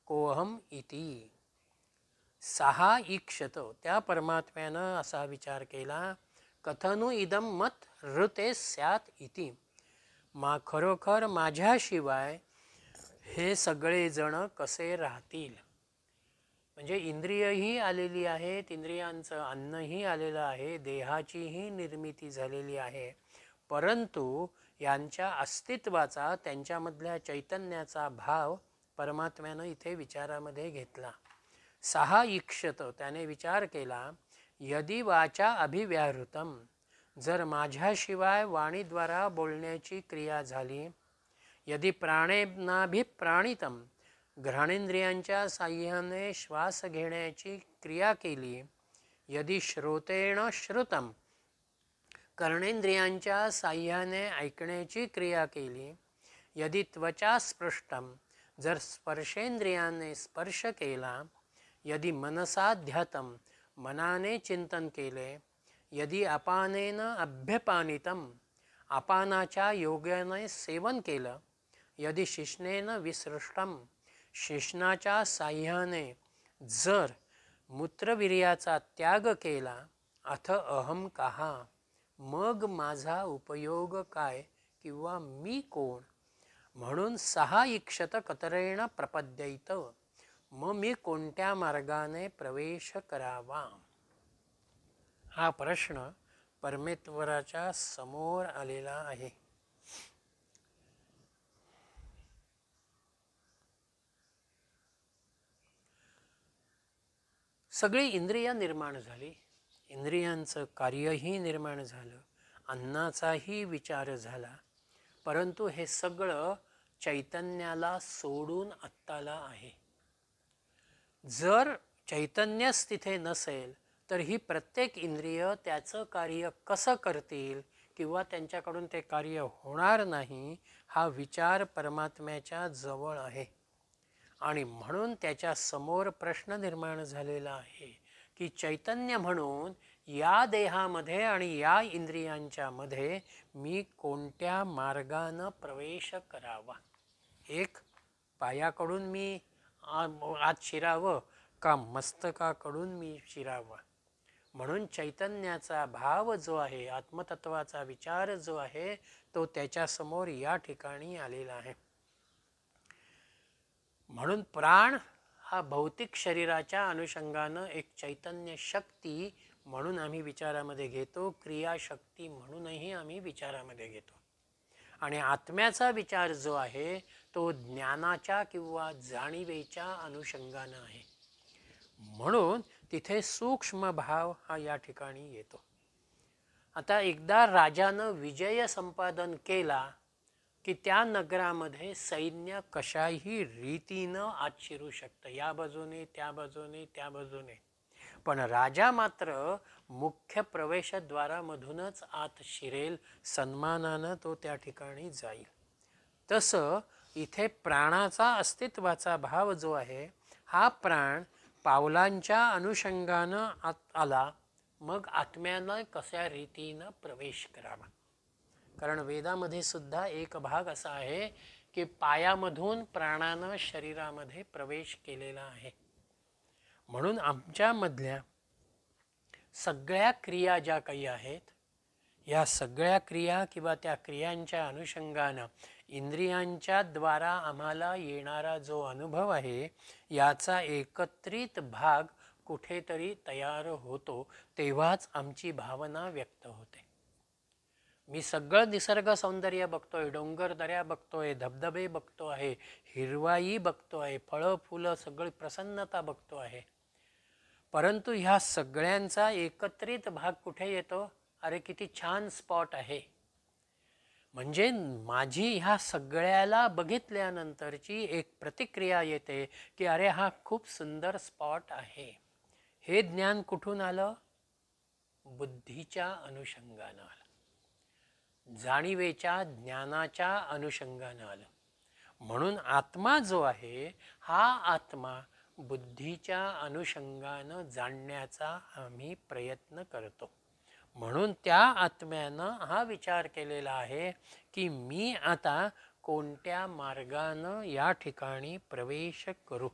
कोहम इति. सहा ईक्षत, त्या परमात्म्यानं असा विचार केला, कथनु इदम मत ऋते स्यात इति. खरोखर माझ्याशिवाय हे सगळे जण कसे राहतील. म्हणजे इंद्रियही आलेली आहेत, इंद्रियांचं अन्नही आलेलं आहे, देहाचीही निर्मिती झालेली आहे, परंतु यांच्या अस्तित्वाचा, त्यांच्यामधल्या चैतन्याचा भाव परमात्म्यानं इथे विचारामध्ये घेतला. सहा ईक्षत, त्याने विचार केला, यदि वाचा अभिव्याहृतम, जर माझ्याशिवाय वाणीद्वारा बोलण्याची क्रिया झाली, यदि प्राणेनाभिप्राणितम, घ्राणेंद्रियांच्या साह्याने श्वास घेण्याची क्रिया केली, यदि श्रोतेण श्रुतम, कर्णेंद्रियांच्या साह्याने ऐकण्याची क्रिया केली, यदि त्वचा स्पृष्टम, जर स्पर्शेंद्रियाने स्पर्श केला, यदि मनसाध्यातम, मनाने चिंतन केले, यदि अपानेन अभ्यपानितम, अपानाच्या योगाने सेवन केलं, यदि शिश्नेन विसृष्टम, शिश्नाच्या साह्याने जर मूत्रवीर्याचा त्याग केला, अथ अहम कहा, मग माझा उपयोग काय किंवा मी कोण. म्हणून सहा ईक्षत कतरेण प्रपद्यैत, मग मी कोणत्या मार्गाने प्रवेश करावा. हा प्रश्न परमेश्वराच्या समोर आलेला आहे. सगळी इंद्रिय निर्माण झाली, इंद्रियांचं कार्यही निर्माण झालं, अन्नाचाही विचार झाला, परंतु हे सगळं चैतन्याला सोडून आत्ताला आहे. जर चैतन्यच तिथे नसेल तर ही प्रत्येक इंद्रिय त्याचं कार्य कसं करतील किंवा त्यांच्याकडून ते कार्य होणार नाही, हा विचार परमात्म्याच्या जवळ आहे. आणि म्हणून त्याच्या समोर प्रश्न निर्माण झालेला आहे की चैतन्य म्हणून या देहामध्ये आणि या इंद्रियांच्या मध्ये मी कोणत्या मार्गानं प्रवेश करावा. एक, पायाकडून मी आत शिरावं का मस्तकाकडून मी शिरावं. म्हणून चैतन्याचा भाव जो आहे, आत्मतत्वाचा विचार जो आहे, तो त्याच्यासमोर या ठिकाणी आलेला आहे. म्हणून प्राण हा भौतिक शरीराच्या अनुषंगानं एक चैतन्य शक्ती म्हणून आम्ही विचारामध्ये घेतो, क्रियाशक्ती म्हणूनही आम्ही विचारामध्ये घेतो. आणि आत्म्याचा विचार जो आहे तो ज्ञानाच्या किंवा जाणीवेच्या अनुषंगानं आहे. म्हणून तिथे सूक्ष्म भाव हा या ठिकाणी येतो. आता एकदा राजानं विजय संपादन केला की त्या नगरामध्ये सैन्य कशाही रीतीनं आत शिरू शकतं, या बाजूने त्या बाजूने त्या बाजूने. पण राजा मात्र मुख्य प्रवेशद्वारामधूनच आत शिरेल, सन्मानानं तो त्या ठिकाणी जाईल. तसं इथे प्राणाचा अस्तित्वाचा भाव जो आहे, हा प्राण पावलांच्या अनुषंगानं आत आला, मग आत्म्यानं कशा रीतीनं प्रवेश करावा. कारण वेदामध्ये सुद्धा एक भाग असा आहे की पायामधून प्राणानं शरीरामध्ये प्रवेश केलेला आहे. म्हणून आमच्यामधल्या सगळ्या क्रिया ज्या काही आहेत, या सगळ्या क्रिया किंवा त्या क्रियांच्या अनुषंगानं इंद्रियांच्या द्वारा आम्हाला येणारा जो अनुभव आहे, याचा एकत्रित भाग कुठेतरी तयार होतो, तेव्हाच आमची भावना व्यक्त होते. मी सगळं निसर्ग सौंदर्य बघतोय, डोंगर दऱ्या बघतोय, धबधबे बघतो आहे, हिरवाई बघतो आहे, फळं फुलं सगळी प्रसन्नता बघतो आहे, परंतु ह्या सगळ्यांचा एकत्रित भाग कुठे येतो? अरे किती छान स्पॉट आहे. म्हणजे माझी ह्या सगळ्याला बघितल्यानंतरची एक प्रतिक्रिया येते की अरे हा खूप सुंदर स्पॉट आहे. हे ज्ञान कुठून आलं? बुद्धीच्या अनुषंगानं आलं, जाणीवेच्या ज्ञानाच्या अनुषंगानं आलं. म्हणून आत्मा जो आहे, हा आत्मा बुद्धीच्या अनुषंगानं जाणण्याचा आम्ही प्रयत्न करतो. म्हणून त्या आत्म्यानं हा विचार केलेला आहे की मी आता कोणत्या मार्गानं या ठिकाणी प्रवेश करू.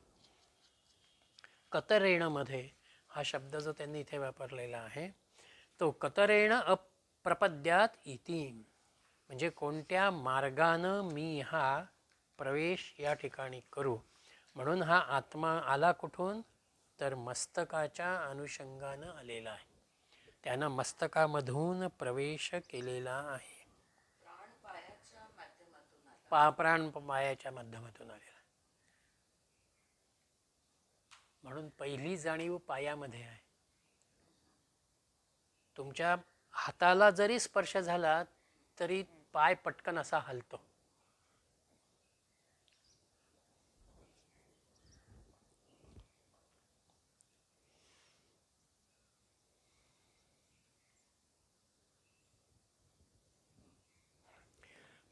कतरेणमध्ये हा शब्द जो त्यांनी इथे वापरलेला आहे, तो कतरेण अप्रपद्यात इति, म्हणजे कोणत्या मार्गानं मी हा प्रवेश या ठिकाणी करू. म्हणून हा आत्मा आला कुठून? तर मस्तकाच्या अनुषंगानं आलेला आहे. त्यानं मस्तकामधून प्रवेश केलेला आहे. प्राण पायाच्या माध्यमातून आला. प्राण पायाच्या माध्यमातून आलेला. म्हणून पहिली जाणीव पायामध्ये आहे. तुमच्या हाताला जरी स्पर्श झाला तरी पाय पटकन असा हलतो.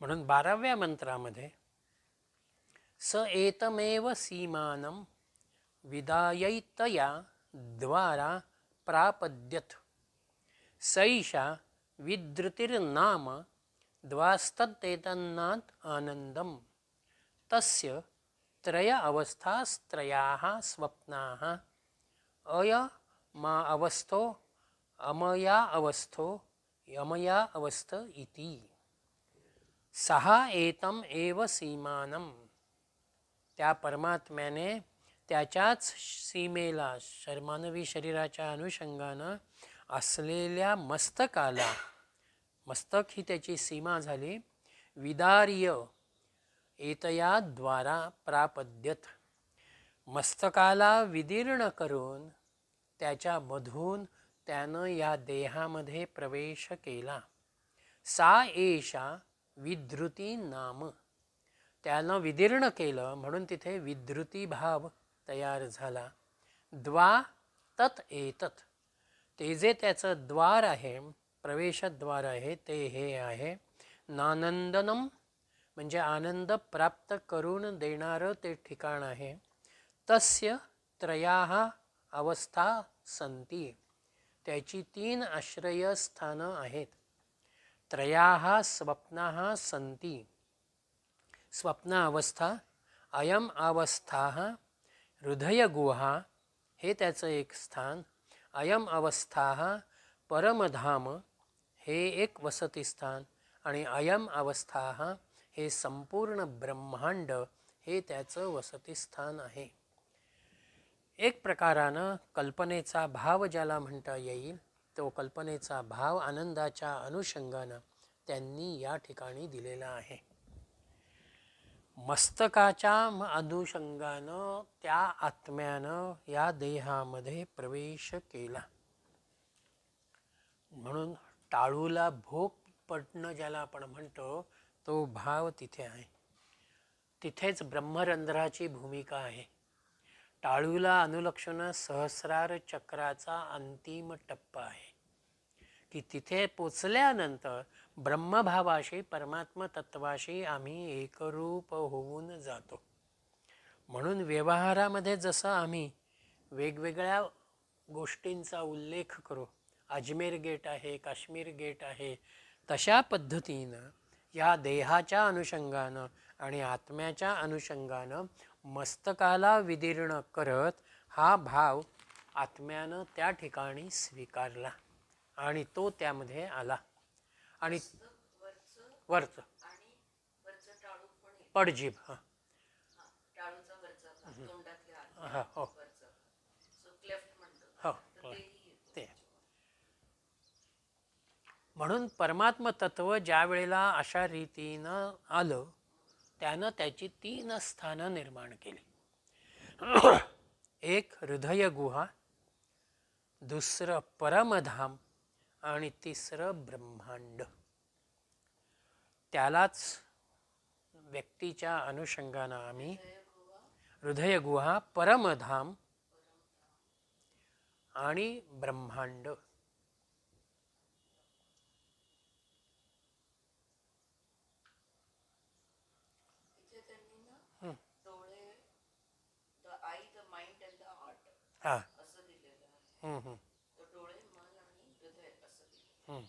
म्हणून 12व्या मंत्रामध्ये स एतमेव सीमानं विदायैतया द्वारा प्रापद्यत सैषा विधृतिर्नाम द्वास्तत्तेतन्नात् आनन्दम् तस्य त्रय अवस्थास्त्रयाः स्वप्नाः अयमा अवस्थो अमया अवस्थो यमया अवस्थ इति. सहा एतम एव सीमानम, त्या परमात्म्याने त्याच्याच सीमेला मानवी शरीराच्या अनुषंगानं असलेल्या मस्तकाला, मस्तक ही त्याची सीमा झाली, विदार्य एतया द्वारा प्रापद्यत, मस्तकाला विदीर्ण करून त्याच्यामधून त्यानं या देहामध्ये प्रवेश केला. सा एषा विधृती नाम, त्यानं विदीर्ण केलं म्हणून तिथे विधृती भाव तयार झाला. द्वा तत एतत, ते जे त्याचं द्वार आहे, प्रवेशद्वार आहे, ते हे आहे. नानंदनम, म्हणजे आनंद प्राप्त करून देणारं ते ठिकाण आहे. तस्य त्रयाः अवस्था संती, त्याची 3 आश्रयस्थानं आहेत. त्रयाः स्वप्नाः संती, स्वप्न अवस्था, अयम अवस्थाः हृदयगुहा, हे त्याचं एक स्थान. अयम अवस्थाः परमधाम, हे एक वसतिस्थान. आणि अयम अवस्थाः हे संपूर्ण ब्रह्मांड, हे त्याचं वसतिस्थान आहे. एक प्रकारानं कल्पनेचा भाव ज्याला म्हणता येईल, तो कल्पनेचा भाव आनंदाच्या अनुषंगानं त्यांनी या ठिकाणी दिलेला आहे. मस्तकाच्या अनुषंगानं त्या आत्म्यानं या देहामध्ये प्रवेश केला. म्हणून टाळूला भोग पडणं ज्याला आपण म्हणतो, तो भाव तिथे आहे. तिथेच ब्रह्मरंध्राची भूमिका आहे. टाळूला अनुलक्षणं सहस्रार चक्राचा अंतिम टप्पा आहे की तिथे पोचल्यानंतर ब्रह्मभावाशी, परमात्म तत्वाशी आम्ही एकरूप होऊन जातो. म्हणून व्यवहारामध्ये जसं आम्ही वेगवेगळ्या गोष्टींचा उल्लेख करू, अजमेर गेट आहे, काश्मीर गेट आहे, तशा पद्धतीनं या देहाच्या अनुषंगानं आणि आत्म्याच्या अनुषंगानं मस्तकाला विदीर्ण करत हा भाव आत्म्यानं त्या ठिकाणी स्वीकारला आणि तो त्यामध्ये आला. आणि वरचं वरचं आणि वरचं टाळू पण येतं. पडजीभ. हां हा, टाळूचा वरचा भाग, तोंडातल्या हां हो वरचा सो क्लेफ्ट म्हणतो हो तर तेही येतं. ते. म्हणून परमात्म तत्व ज्या वेळेला अशा रीतीनं आलं त्यानं त्याची 3 स्थानं निर्माण केली. एक हृदय गुहा, दुसरं परमधाम आणि तिसरं ब्रह्मांड. त्यालाच व्यक्तीच्या अनुषंगानं आम्ही हृदय गुहा, परमधाम आणि ब्रह्मांड इथे त्यांनी ना डोळे, the I, the mind and the heart हां असं दिलेलं आहे. तर डोळे, मन आणि हृदय असं दिलेलं.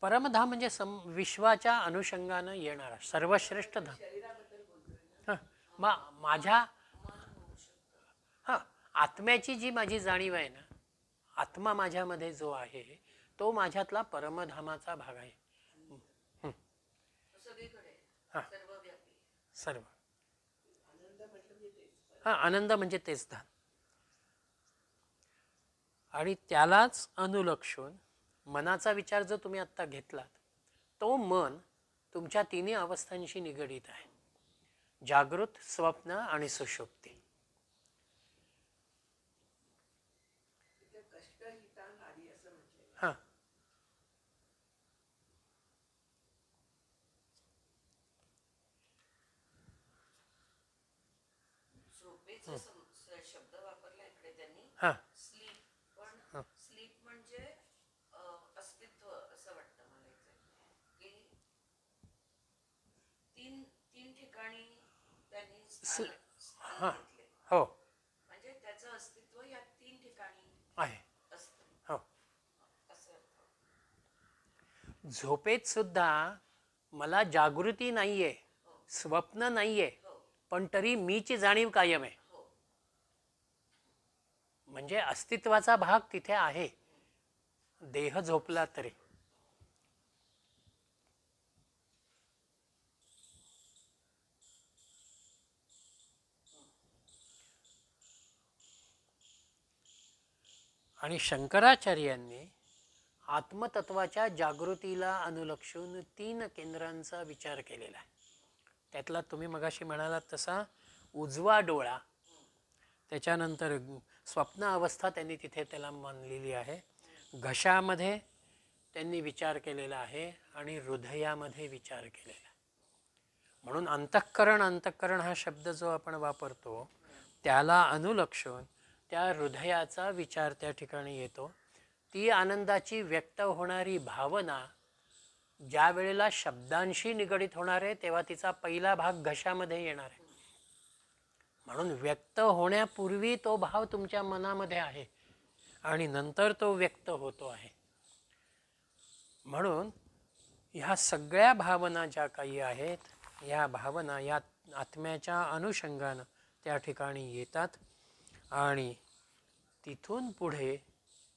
परमधाम म्हणजे विश्वाच्या अनुषंगानं येणारा सर्वश्रेष्ठ धाम. हां माझ्या हां आत्म्याची जी माझी जाणीव आहे ना, आत्मा माझ्यामध्ये जो आहे तो माझ्यातला परमधामाचा भाग आहे. सगळीकडे हां सर्वव्यापी. सर्व. हां आनंद म्हणजे तेच धाम. आणि त्यालाच अनुलक्षून मनाचा विचार जो तुम्ही आत्ता घेतलात तो मन तुमच्या 3 अवस्थांशी निगडीत आहे. जागृत, स्वप्न आणि सुषुप्ती. हां झोपेचा शब्द वापरला इकडे त्यांनी. हां स्लीप, पण स्लीप म्हणजे अस्तित्व असं वाटतं मला इथे, की तीन ठिकाणी त्यांनी स्थान घेतले. हो म्हणजे त्याचं अस्तित्व या 3 ठिकाणी आहे. असतं हो असं अर्थ. झोपेत सुद्धा मला जागृती नाहीये, स्वप्न नाहीये, पण तरी मीची जाणीव कायम आहे. म्हणजे अस्तित्वाचा भाग तिथे आहे, देह झोपला तरी. आणि शंकराचार्यांनी आत्मतत्वाच्या जागृतीला अनुलक्षून 3 केंद्रांचा विचार केलेला आहे. त्यातला तुम्ही मगाशी म्हणालात तसा उजवा डोळा, त्याच्यानंतर स्वप्न अवस्था त्यांनी तिथे त्याला मानलेली आहे, घशामध्ये त्यांनी विचार केलेला आहे आणि हृदयामध्ये विचार केलेला आहे. म्हणून अंतःकरण हा शब्द जो आपण वापरतो त्याला अनुलक्षून त्या हृदयाचा विचार त्या ठिकाणी येतो. ती आनंदाची व्यक्त होणारी भावना ज्या वेळेला शब्दांशी निगडीत होणार आहे तेव्हा तिचा पहिला भाग घशामध्ये येणार आहे. म्हणून व्यक्त होण्यापूर्वी तो भाव तुमच्या मनामध्ये आहे आणि नंतर तो व्यक्त होतो आहे. म्हणून ह्या सगळ्या भावना ज्या काही आहेत या भावना या आत्म्याच्या अनुषंगानं त्या ठिकाणी येतात आणि तिथून पुढे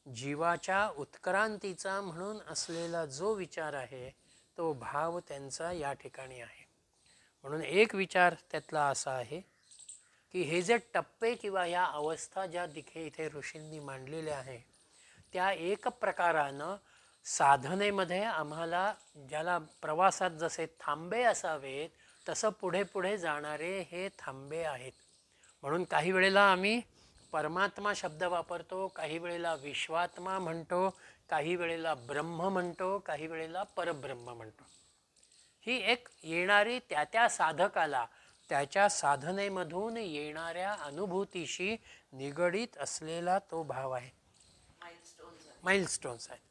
जीवाच्या उत्क्रांतीचा म्हणून असलेला जो विचार आहे तो भाव त्यांचा या ठिकाणी आहे. म्हणून एक विचार त्यातला असा आहे की हे जे टप्पे किंवा ह्या अवस्था ज्या इथे ऋषींनी मांडलेल्या आहे त्या एक प्रकारानं साधनेमध्ये आम्हाला ज्याला प्रवासात जसे थांबे असावेत तसं पुढे पुढे जाणारे हे थांबे आहेत. म्हणून काही वेळेला आम्ही परमात्मा शब्द वापरतो, काही वेळेला विश्वात्मा म्हणतो, काही वेळेला ब्रह्म म्हणतो, काही वेळेला परब्रह्म म्हणतो. ही एक येणारी त्या साधकाला त्याच्या साधनेमधून येणाऱ्या अनुभूतीशी निगडीत असलेला तो भाव आहे, माइलस्टोन्स आहेत.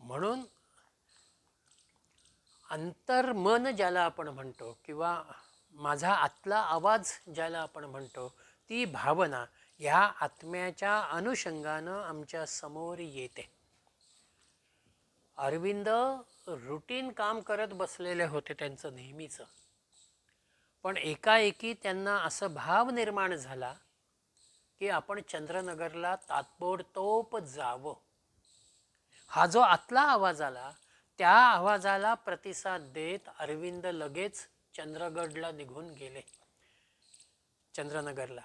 म्हणून अंतर्मन ज्याला आपण म्हणतो किंवा माझा आतला आवाज ज्याला आपण म्हणतो ती भावना ह्या आत्म्याच्या अनुषंगानं आमच्या समोर येते. अरविंद रुटीन काम करत बसलेले होते त्यांचं नेहमीचं. पण एकाएकी त्यांना असं भाव निर्माण झाला की आपण चंद्रनगरला ताबडतोब जावं. हा जो आतला आवाज आला त्या आवाजाला प्रतिसाद देत अरविंद लगेच चंद्रगडला निघून गेले, चंद्रनगरला.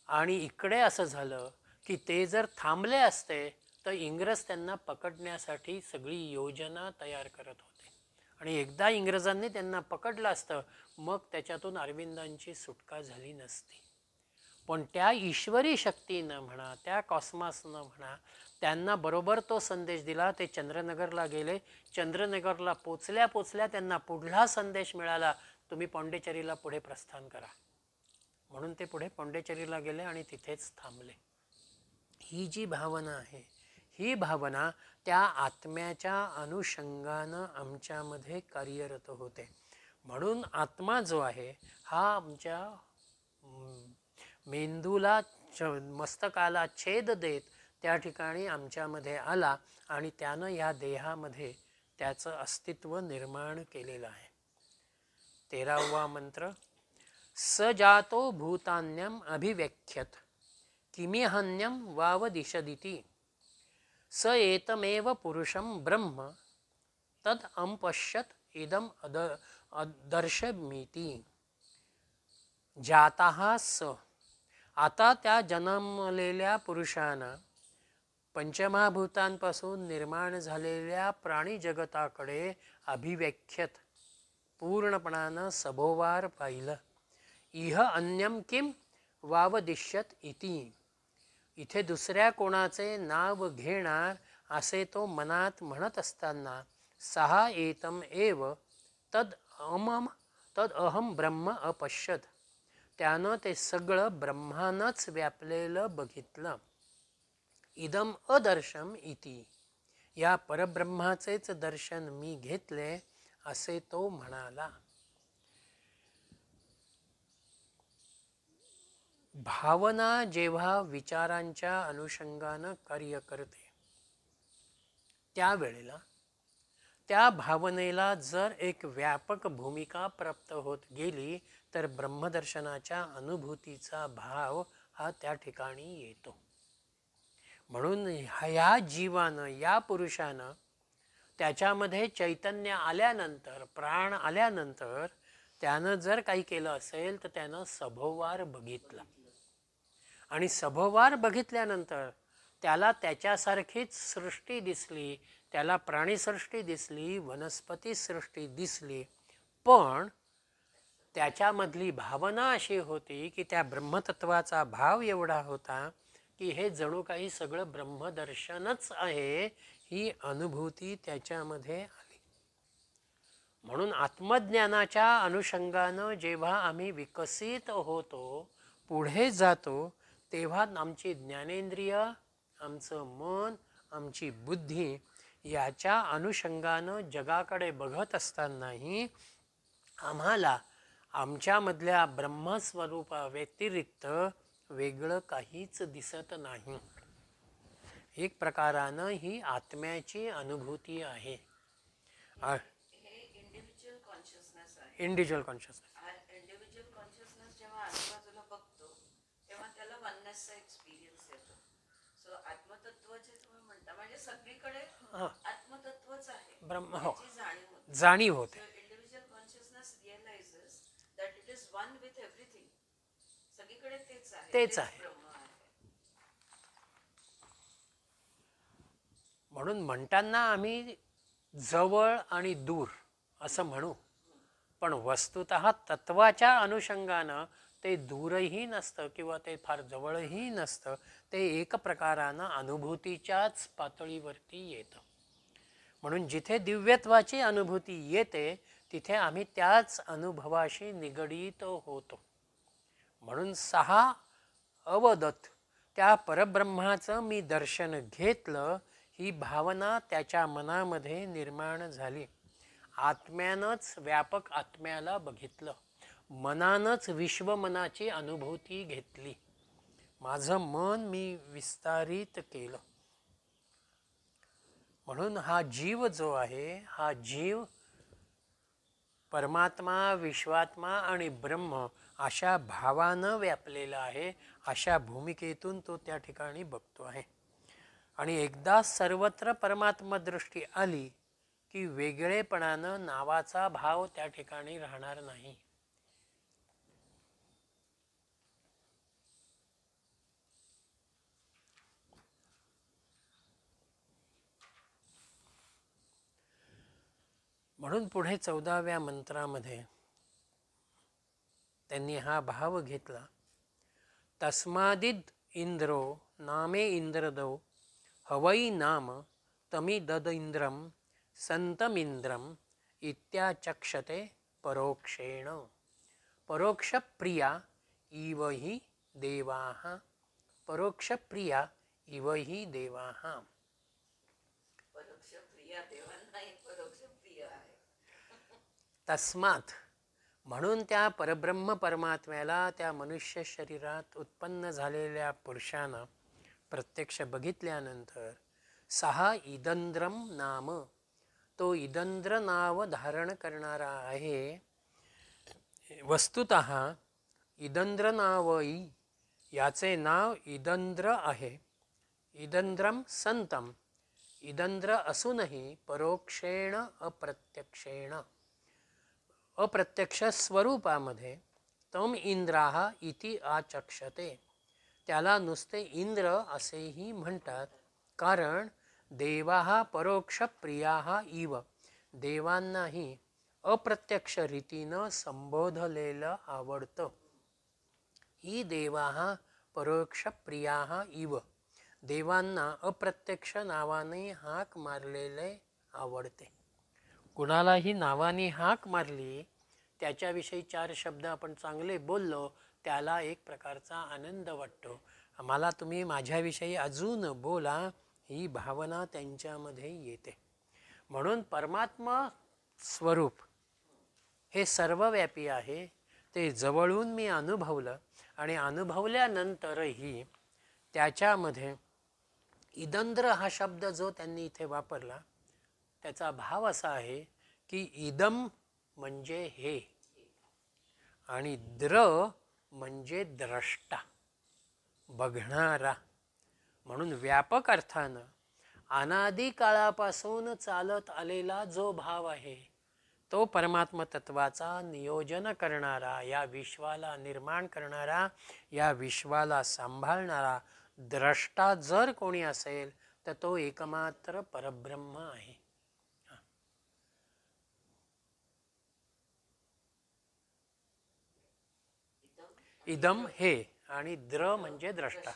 आणि इकडे असं झालं की ते जर थांबले असते तर इंग्रज त्यांना पकडण्यासाठी सगळी योजना तयार करत होते. आणि एकदा इंग्रजांनी त्यांना पकडलं असतं मग त्याच्यातून अरविंदांची सुटका झाली नसती. पण त्या ईश्वरी शक्तीनं म्हणा, त्या कॉस्मॉसनं म्हणा, त्यांना बरोबर तो संदेश दिला. ते चंद्रनगरला गेले. चंद्रनगरला पोचल्या पोचल्या त्यांना पुढला संदेश मिळाला, तुम्ही पाँडेचेरीला पुढे प्रस्थान करा. म्हणून ते पुढे पाँडेचेरीला गेले आणि तिथेच थांबले. ही जी भावना आहे, ही भावना त्या आत्म्याच्या अनुषंगानं आमच्यामध्ये कार्यरत होते. म्हणून आत्मा जो आहे हा आमच्या मेंदूला मस्तकाला छेद देत त्या ठिकाणी आमच्यामध्ये आला आणि त्यानं या देहामध्ये त्याचं अस्तित्व निर्माण केलेलं आहे. 13वा मंत्र. सजातो भूतान्यम अभिव्यख्यत किमिहन्यम वावदिशदिति स एतमेव पुरुषम ब्रह्म तद अंपश्यत इदम दर्शमिति. जाता स. आता त्या जन्मलेल्या पुरुषानं पंचमहाभूतांपासून निर्माण झालेल्या प्राणी जगताकडे अभिव्यख्यत पूर्णपणानं सभोवार पाहिलं. इह अन्यम किम वावदिश्यत इति. इथे दुसऱ्या कोणाचे नाव घेणार असे तो मनात म्हणत असताना सहा एतम एव तद अहम ब्रह्म अपश्यत. त्यानं ते सगळं ब्रह्मानंच व्यापलेलं बघितलं. इदम अदर्शम इति. या परब्रह्माचेच दर्शन मी घेतले असे तो म्हणाला. भावना जेव्हा विचारांच्या अनुषंगानं कार्य करते त्यावेळेला त्या भावनेला जर एक व्यापक भूमिका प्राप्त होत गेली तर ब्रह्मदर्शनाच्या अनुभूतीचा भाव हा त्या ठिकाणी येतो. म्हणून ह्या जीवानं, या पुरुषानं त्याच्यामध्ये चैतन्य आल्यानंतर, प्राण आल्यानंतर त्यानं जर काही केलं असेल तर त्यानं सभोवार बघितला. आणि सभोवार बघितल्यानंतर त्याला त्याच्यासारखीच सृष्टी दिसली, त्याला प्राणीसृष्टी दिसली, वनस्पती सृष्टी दिसली. पण त्याच्यामधली भावना अशी होती की त्या ब्रह्मतत्वाचा भाव एवढा होता की हे जणू काही सगळं ब्रह्मदर्शनच आहे, ही अनुभूती त्याच्यामध्ये आली. म्हणून आत्मज्ञानाच्या अनुषंगानं जेव्हा आम्ही विकसित होतो, पुढे जातो, तेव्हा आमची ज्ञानेंद्रिय, आमचं मन, आमची बुद्धी याच्या अनुषंगानं जगाकडे बघत असतानाही आम्हाला आमच्यामधल्या ब्रह्मस्वरूपा व्यतिरिक्त वेगळं काहीच दिसत नाही. एक प्रकारानं ही आत्म्याची अनुभूती आहे. हे इंडिव्हिज्युअल कॉन्शियसनेस आहे. Individual consciousness. इंडिव्हिज्युअल कॉन्शियसनेस जेव्हा आजूबाजूला बघतो तेव्हा त्याला वननेसचा एक्सपिरियन्स येतो. सो आत्मतत्वाचे तुम्ही म्हणता म्हणजे सगळीकडे आत्मतत्वच आहे, ब्रह्म हो याची जाणीव होते. जाणीव होते. Individual consciousness realises that it is one with everything. सगळीकडे तेच आहे, तेच आहे. ब्रह्म आहे. म्हणून म्हणताना आम्ही जवळ आणि दूर असं म्हणू, पण वस्तुतः तत्वाच्या अनुषंगानं ते दूरही नसतं किंवा ते फार जवळही नसतं. ते एक प्रकारानं अनुभूतीच्याच पातळीवरती येतं. म्हणून जिथे दिव्यत्वाची अनुभूती येते तिथे आम्ही त्याच अनुभवाशी निगडीत होतो. म्हणून सहा अवदत, त्या परब्रह्माचं मी दर्शन घेतलं, ही भावना त्याच्या मनामध्ये निर्माण झाली. आत्म्यानंच व्यापक आत्म्याला बघितलं, मनानंच विश्वमनाची अनुभूती घेतली, माझं मन मी विस्तारित केलं. म्हणून हा जीव जो आहे, हा जीव परमात्मा, विश्वात्मा आणि ब्रह्म अशा भावानं व्यापलेला आहे. अशा भूमिकेतून तो त्या ठिकाणी बघतो आहे. आणि एकदा सर्वत्र परमात्मा दृष्टी आली की वेगळेपणानं नावाचा भाव त्या ठिकाणी राहणार नाही. म्हणून पुढे 14व्या मंत्रामध्ये त्यांनी हा भाव घेतला. तस्मादिद इंद्रो नामे इंद्रदो हवै नाम तमिदद इंद्रम संतमिंद्रम इत्याचक्षते परोक्षेण परोक्षप्रिया इव हि देवाः परोक्षप्रिया इव हि देवाः. परोक्ष प्रिया देवांनाही परोक्ष प्रिय आहे. तस्मात म्हणून त्या परब्रह्म परमात्म्याला त्या मनुष्य शरीरात उत्पन्न झालेल्या पुरुषानं प्रत्यक्ष बघितल्यानंतर सहा इदंद्रम नाम, तो इदंद्र नाव धारण करणारा आहे. वस्तुतः इदंद्र नावई याचे नाव इदंद्र आहे. इदंद्रम संतम, इदंद्र असूनही परोक्षेण अप्रत्यक्षेण, अप्रत्यक्ष स्वरूपामध्ये तम इंद्राहा इति आचक्षते, त्याला नुसते इंद्र असेही म्हणतात. कारण देवाहा परोक्ष प्रियाहा इव, देवांनाही अप्रत्यक्ष रीतीनं संबोधलेलं आवडतं. ही देवाहा परोक्ष प्रियाहा इव, देवांना अप्रत्यक्ष नावाने हाक मारलेले आवडते. कुणालाही नावाने हाक मारली, त्याच्याविषयी 4 शब्द आपण चांगले बोललो, त्याला एक प्रकारचा आनंद वाटतो. मला तुम्ही माझ्याविषयी अजून बोला, ही भावना त्यांच्यामध्ये येते. म्हणून परमात्मा स्वरूप हे सर्वव्यापी आहे. ते जवळून मी अनुभवलं आणि अनुभवल्यानंतरही त्याच्यामध्ये इदंद्र हा शब्द जो त्यांनी इथे वापरला, त्याचा भाव असा आहे की इदम म्हणजे हे आणि द्र म्हणजे द्रष्टा, बघणारा. म्हणून व्यापक अर्थानं अनादी काळापासून चालत आलेला जो भाव आहे, तो परमात्म तत्वाचा नियोजन करणारा, या विश्वाला निर्माण करणारा, या विश्वाला सांभाळणारा द्रष्टा जर कोणी असेल तर तो एकमात्र परब्रह्म आहे. इदम हे आणि द्र म्हणजे द्रष्टा.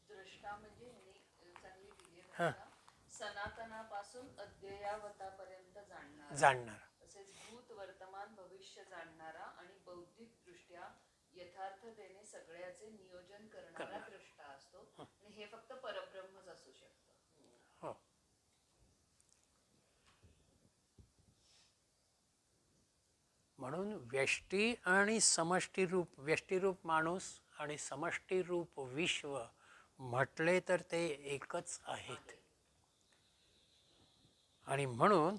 द्रष्टा म्हणजे ह्यांनी चांगली दिली आहे भाषा. सनातनापासून अद्ययावतापर्यंत जाणणार, तसेच भूत वर्तमान भविष्य जाणणारा आणि बौद्धिक दृष्ट्या यथार्थतेने सगळ्याचे नियोजन करणारा द्रष्टा असतो. आणि हे फक्त परब्रह्मच असू शकतं. हो. म्हणून व्यष्टी आणि समष्टीरूप, व्यष्टीरूप माणूस आणि समष्टीरूप विश्व म्हटले तर ते एकच आहेत. आणि म्हणून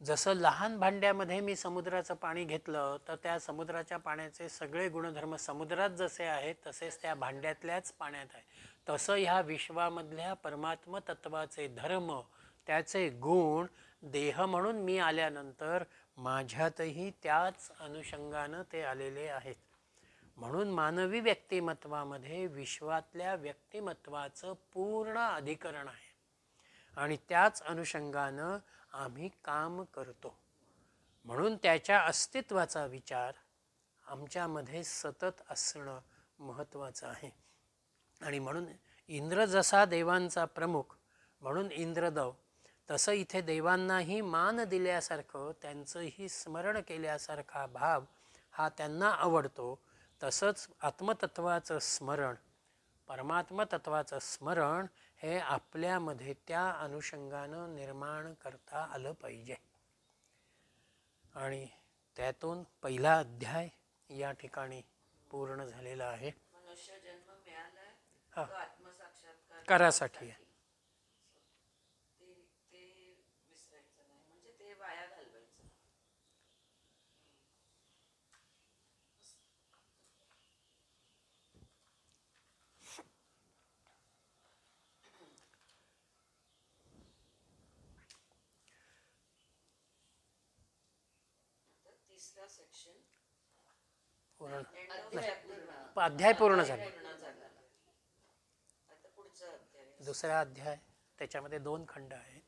जसं लहान भांड्यामध्ये मी समुद्राचं पाणी घेतलं तर त्या समुद्राच्या पाण्याचे सगळे गुणधर्म समुद्रात जसे आहेत तसेच त्या भांड्यातल्याच पाण्यात आहे. तसं ह्या विश्वामधल्या परमात्म तत्वाचे धर्म, त्याचे गुण देह म्हणून मी आल्यानंतर माझ्यातही त्याच अनुषंगानं ते आलेले आहेत. म्हणून मानवी व्यक्तिमत्वामध्ये विश्वातल्या व्यक्तिमत्वाचं पूर्ण अधिकरण आहे आणि त्याच अनुषंगानं आम्ही काम करतो. म्हणून त्याच्या अस्तित्वाचा विचार आमच्यामध्ये सतत असणं महत्त्वाचं आहे. आणि म्हणून इंद्र जसा देवांचा प्रमुख म्हणून इंद्रदेव, तसं इथे देवांनाही मान दिल्यासारखं, त्यांचंही स्मरण केल्यासारखा भाव हा त्यांना आवडतो. तसंच आत्मतत्वाचं स्मरण, परमात्म तत्वाचं स्मरण हे आपल्यामध्ये त्या अनुषंगानं निर्माण करता आलं पाहिजे. आणि त्यातून पहिला अध्याय या ठिकाणी पूर्ण झालेला आहे. मनुष्य जन्म मिळालाय हा. तो आत्मसाक्षात्कार करासाठी आहे. ते ते विसरायचं नाही, म्हणजे ते वाया घालवायचं. आता तिसरा सेक्शन पूर्ण अध्याय पूर्ण. अध्याय पूर्ण झाले. पूर्ण झाला. आता पुढचा अध्याय. दुसरा अध्याय त्याच्यामध्ये 2 खंड आहेत.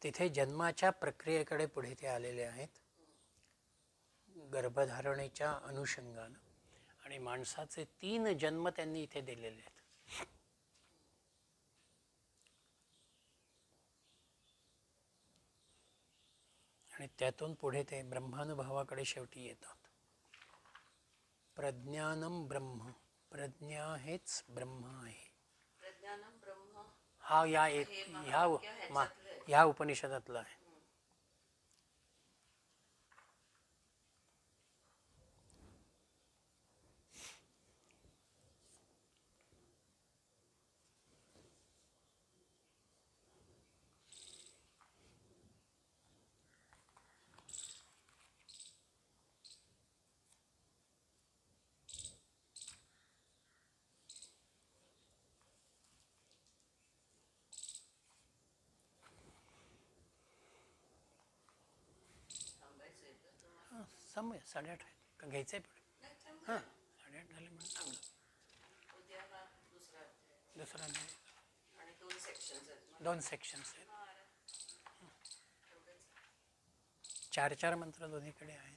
तिथे जन्माच्या प्रक्रियेकडे पुढे ते आलेले आहेत, गर्भधारणेच्या अनुषंगानं. आणि माणसाचे 3 जन्म त्यांनी इथे दिलेले आहेत. आणि त्यातून पुढे ते ब्रह्मानुभवाकडे शेवटी येतात. प्रज्ञानम ब्रह्म, प्रज्ञा हेच ब्रह्म आहे. प्रज्ञानम ब्रह्म हा ह्या उपनिषदातला आहे. थांबायचंय का तुम्हाला? समय 8:30 आहे का घ्यायचं आहे पुढे? नाही, थांबा. हां 8:30 झाले म्हणून थांबलो. उद्या हा दुसरा अध्याय दुसरा अध्याय आणि 2 सेक्शन्स आहेत मग. 2 सेक्शन्स आहेत. एवढंच. 4 मंत्र दोन्हीकडे आहेत.